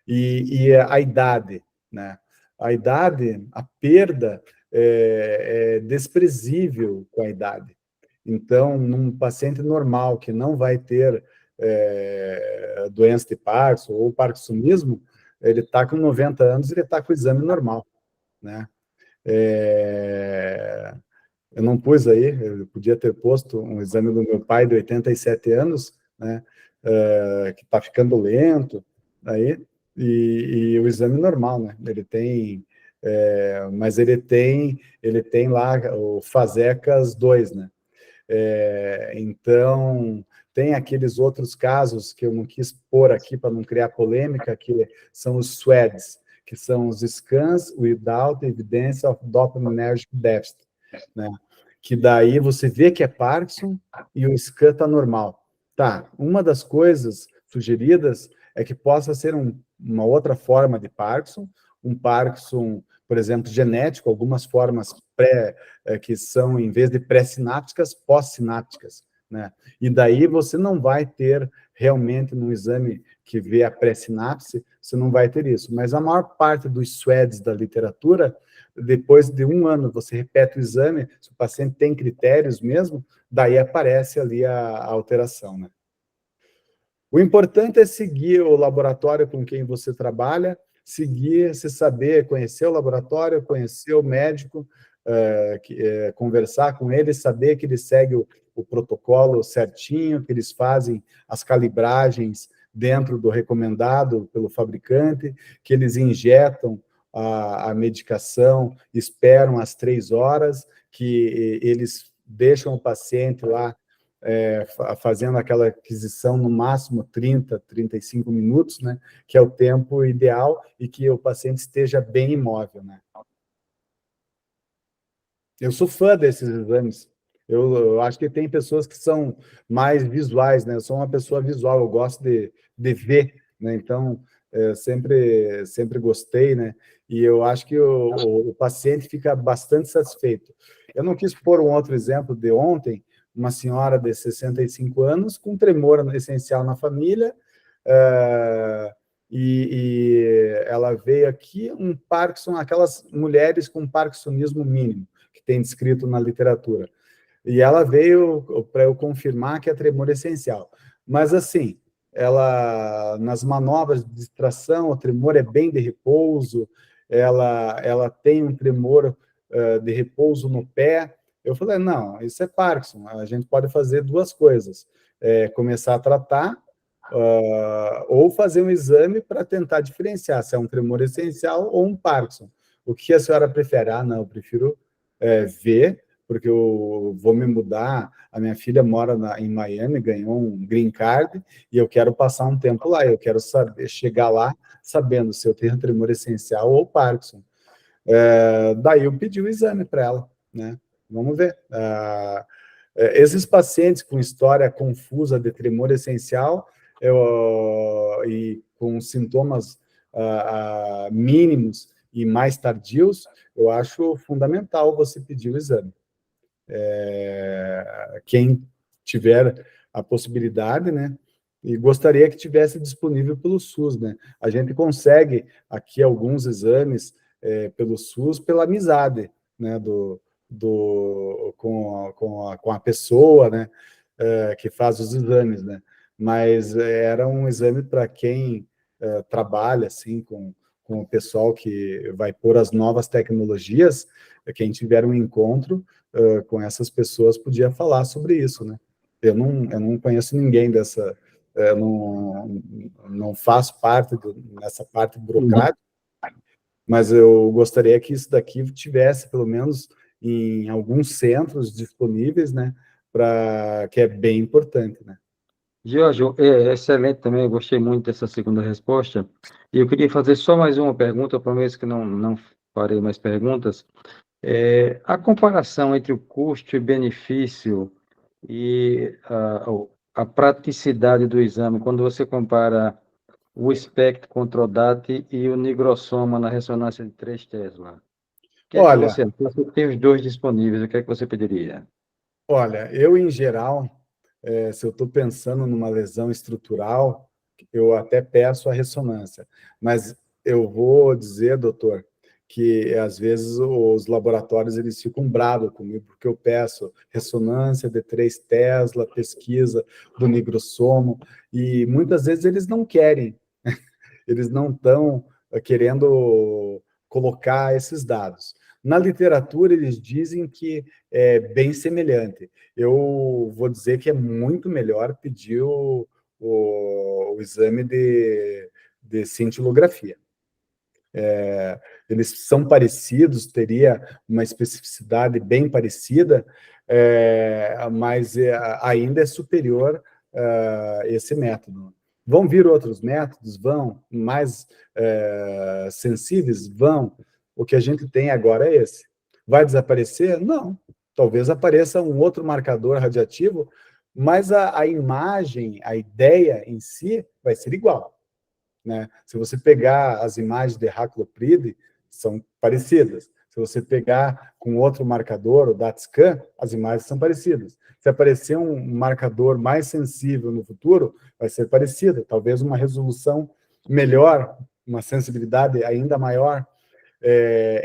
E a idade, né? A idade, a perda é desprezível com a idade. Então, num paciente normal que não vai ter doença de Parkinson ou parkinsonismo, ele está com 90 anos, ele está com o exame normal, né? Eu não pus aí, eu podia ter posto um exame do meu pai de 87 anos, né? Que está ficando lento, aí, e o exame normal, né? Ele tem, mas ele tem lá o FASECAS 2, né? Então, tem aqueles outros casos que eu não quis pôr aqui para não criar polêmica, que são os SWEDs, que são os Scans Without Evidence of Dopaminergic Deficit, né? Que daí você vê que é Parkinson e o scan está normal. Tá, uma das coisas sugeridas é que possa ser uma outra forma de Parkinson, um Parkinson, por exemplo, genético, algumas formas que são, em vez de pré-sinápticas, pós-sinápticas, né? E daí você não vai ter realmente no exame que vê a pré-sinapse, você não vai ter isso. Mas a maior parte dos SWEDs da literatura, depois de 1 ano, você repete o exame, se o paciente tem critérios mesmo, daí aparece ali a alteração, né? O importante é seguir o laboratório com quem você trabalha, seguir, se saber, conhecer o laboratório, conhecer o médico, conversar com ele, saber que ele segue o protocolo certinho, que eles fazem as calibragens dentro do recomendado pelo fabricante, que eles injetam a medicação, esperam as 3 horas, que eles deixam o paciente lá fazendo aquela aquisição no máximo 30, 35 minutos, né, que é o tempo ideal, e que o paciente esteja bem imóvel, né. Eu sou fã desses exames. Eu acho que tem pessoas que são mais visuais, né? Eu sou uma pessoa visual, eu gosto de ver, né? Então, sempre gostei, né? E eu acho que o paciente fica bastante satisfeito. Eu não quis pôr um outro exemplo de ontem, uma senhora de 65 anos com tremor essencial na família, e ela veio aqui, um Parkinson, aquelas mulheres com parkinsonismo mínimo, que tem descrito na literatura. E ela veio para eu confirmar que é tremor essencial. Mas, assim, ela, nas manobras de distração, o tremor é bem de repouso, ela tem um tremor de repouso no pé. Eu falei, não, isso é Parkinson, a gente pode fazer 2 coisas, começar a tratar, ou fazer um exame para tentar diferenciar se é um tremor essencial ou um Parkinson. O que a senhora prefere? Ah, não, eu prefiro ver, porque eu vou me mudar, a minha filha mora em Miami, ganhou um green card, e eu quero passar um tempo lá, eu quero chegar lá sabendo se eu tenho tremor essencial ou Parkinson. Daí eu pedi o exame para ela, né? Vamos ver. Esses pacientes com história confusa de tremor essencial e com sintomas mínimos e mais tardios, eu acho fundamental você pedir o exame. Quem tiver a possibilidade, né? E gostaria que tivesse disponível pelo SUS, né? A gente consegue aqui alguns exames pelo SUS, pela amizade, né? Com a pessoa, né? Que faz os exames, né? Mas era um exame para quem trabalha, assim, com o pessoal que vai pôr as novas tecnologias, quem tiver um encontro com essas pessoas podia falar sobre isso, né? Eu não conheço ninguém dessa, não faço parte nessa parte burocrática, mas eu gostaria que isso daqui tivesse, pelo menos, em alguns centros disponíveis, né? Que é bem importante, né? Giorgio, é excelente também, eu gostei muito dessa segunda resposta. E eu queria fazer só mais uma pergunta, eu prometo que não farei mais perguntas. A comparação entre o custo e benefício e a praticidade do exame, quando você compara o SPECT contra o DAT e o nigrossoma na ressonância de 3 Tesla. O que é que Olha, você, você tem os dois disponíveis, o que é que você pediria? eu, em geral, se eu estou pensando numa lesão estrutural, eu até peço a ressonância. Mas eu vou dizer, doutor, que às vezes os laboratórios eles ficam bravos comigo, porque eu peço ressonância de 3 Tesla, pesquisa do nigrossomo, e muitas vezes eles não querem, eles não estão querendo colocar esses dados. Na literatura, eles dizem que é bem semelhante. Eu vou dizer que é muito melhor pedir o exame de cintilografia. Eles são parecidos, teria uma especificidade bem parecida, mas ainda é superior esse método. Vão vir outros métodos? Vão. Mais sensíveis? Vão. O que a gente tem agora é esse. Vai desaparecer? Não. Talvez apareça um outro marcador radiativo, mas a imagem, a ideia em si vai ser igual, né? Se você pegar as imagens de Haclopride, são parecidas. Se você pegar com outro marcador, o DaTscan, as imagens são parecidas. Se aparecer um marcador mais sensível no futuro, vai ser parecido. Talvez uma resolução melhor, uma sensibilidade ainda maior.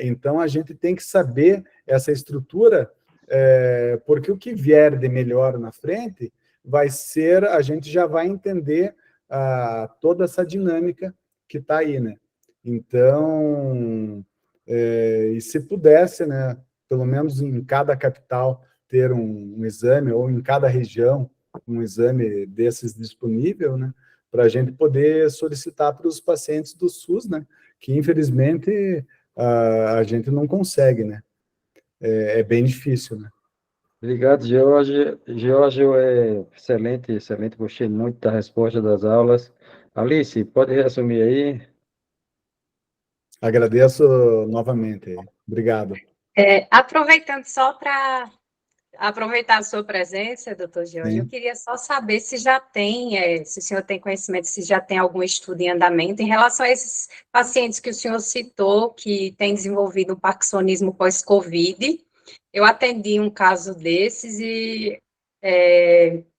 Então, a gente tem que saber essa estrutura, porque o que vier de melhor na frente vai ser, a gente já vai entender toda essa dinâmica que está aí, né? Então, e se pudesse, né, pelo menos em cada capital, ter um exame, ou em cada região, um exame desses disponível, né? Para a gente poder solicitar para os pacientes do SUS, né? Que, infelizmente, a gente não consegue, né? É bem difícil, né? Obrigado, George. George é excelente, excelente. Gostei muito da resposta das aulas. Alice, pode reassumir aí? Agradeço novamente. Obrigado. Aproveitando só para aproveitar a sua presença, doutor Jorge, eu Sim. queria só saber se já tem, se o senhor tem conhecimento, se já tem algum estudo em andamento em relação a esses pacientes que o senhor citou, que têm desenvolvido um parkinsonismo pós-Covid. Eu atendi um caso desses e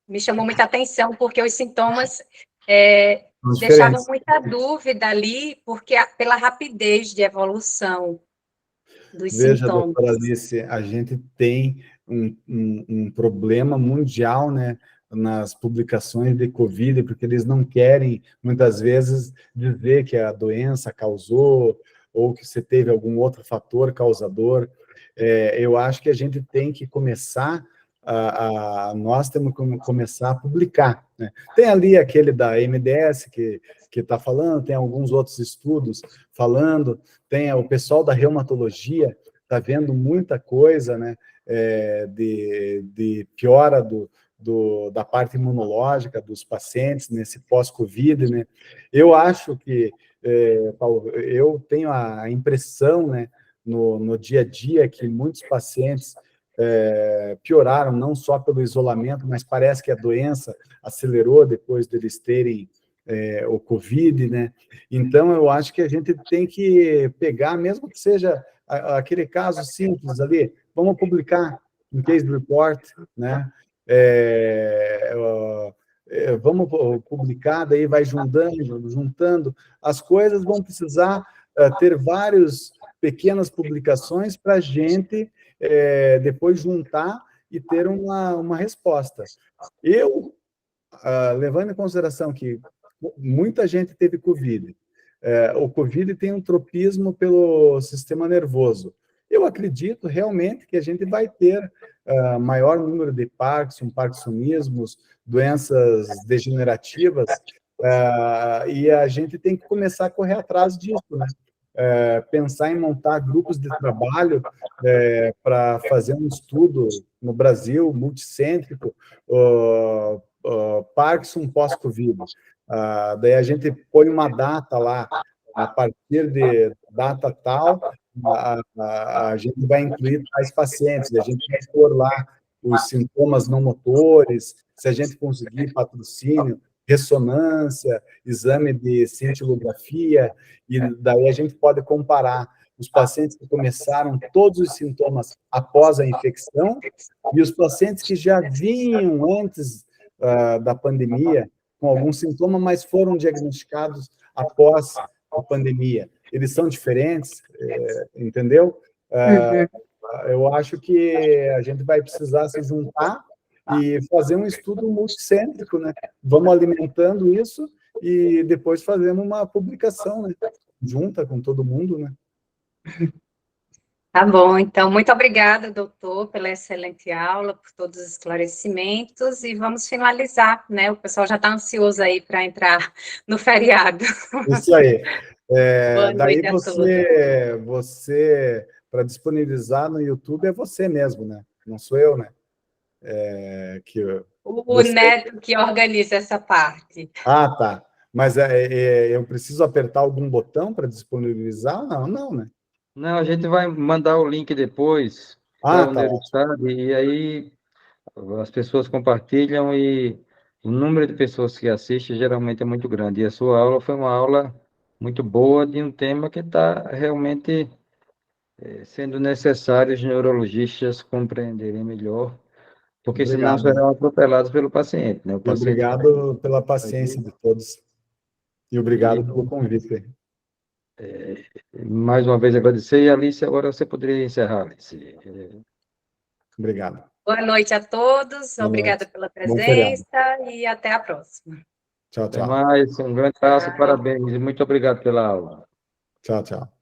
me chamou muita atenção, porque os sintomas São deixavam diferentes. muita dúvida ali, porque pela rapidez de evolução dos Veja, sintomas. doutora Alice, a gente tem um problema mundial, né, nas publicações de Covid, porque eles não querem, muitas vezes, dizer que a doença causou ou que você teve algum outro fator causador. Eu acho que a gente tem que começar, nós temos que começar a publicar, né? Tem ali aquele da MDS que está falando, tem alguns outros estudos falando, tem o pessoal da reumatologia, está vendo muita coisa, né, de piora da parte imunológica dos pacientes nesse pós-Covid, né? Eu acho que, Paulo, eu tenho a impressão, né, no dia a dia, que muitos pacientes pioraram, não só pelo isolamento, mas parece que a doença acelerou depois deles terem o Covid, né? Então, eu acho que a gente tem que pegar, mesmo que seja aquele caso simples ali, vamos publicar um case report, né? Vamos publicar, daí vai juntando, as coisas vão precisar ter várias pequenas publicações para a gente depois juntar e ter uma resposta. Eu, levando em consideração que muita gente teve Covid, o Covid tem um tropismo pelo sistema nervoso. Eu acredito realmente que a gente vai ter maior número de parkinsonismos, doenças degenerativas, e a gente tem que começar a correr atrás disso, né? Pensar em montar grupos de trabalho para fazer um estudo no Brasil, multicêntrico, Parkinson pós-Covid. Daí a gente põe uma data lá, a partir de data tal, a gente vai incluir tais pacientes, a gente vai pôr lá os sintomas não motores, se a gente conseguir patrocínio, ressonância, exame de cintilografia, e daí a gente pode comparar os pacientes que começaram todos os sintomas após a infecção e os pacientes que já vinham antes da pandemia com algum sintoma, mas foram diagnosticados após a pandemia. Eles são diferentes, entendeu? Eu acho que a gente vai precisar se juntar e fazer um estudo multicêntrico, né? Vamos alimentando isso e depois fazemos uma publicação, né? Junta com todo mundo, né? Tá bom, então, muito obrigada, doutor, pela excelente aula, por todos os esclarecimentos, e vamos finalizar, né? O pessoal já está ansioso aí para entrar no feriado. Isso aí. Boa Daí noite a todos. você, para disponibilizar no YouTube, é você mesmo, né? Não sou eu, né? O Neto que organiza essa parte. Ah, tá. Mas eu preciso apertar algum botão para disponibilizar? Não, não, né? Não, a gente vai mandar o link depois para Ah, o tá. Neurostad, e aí as pessoas compartilham e o número de pessoas que assistem geralmente é muito grande. E a sua aula foi uma aula muito boa de um tema que está realmente sendo necessário os neurologistas compreenderem melhor, porque senão Obrigado. serão atropelados pelo paciente, né? O E paciente obrigado pela vai paciência de todos. E e obrigado pelo convite. mais uma vez agradecer. E Alice, agora você poderia encerrar, Alice. Obrigado. Boa noite a todos, Boa obrigada noite. pela Bom feriado. presença e até a próxima. Tchau, Até tchau. mais, um grande abraço, parabéns e muito obrigado pela aula. Tchau, tchau.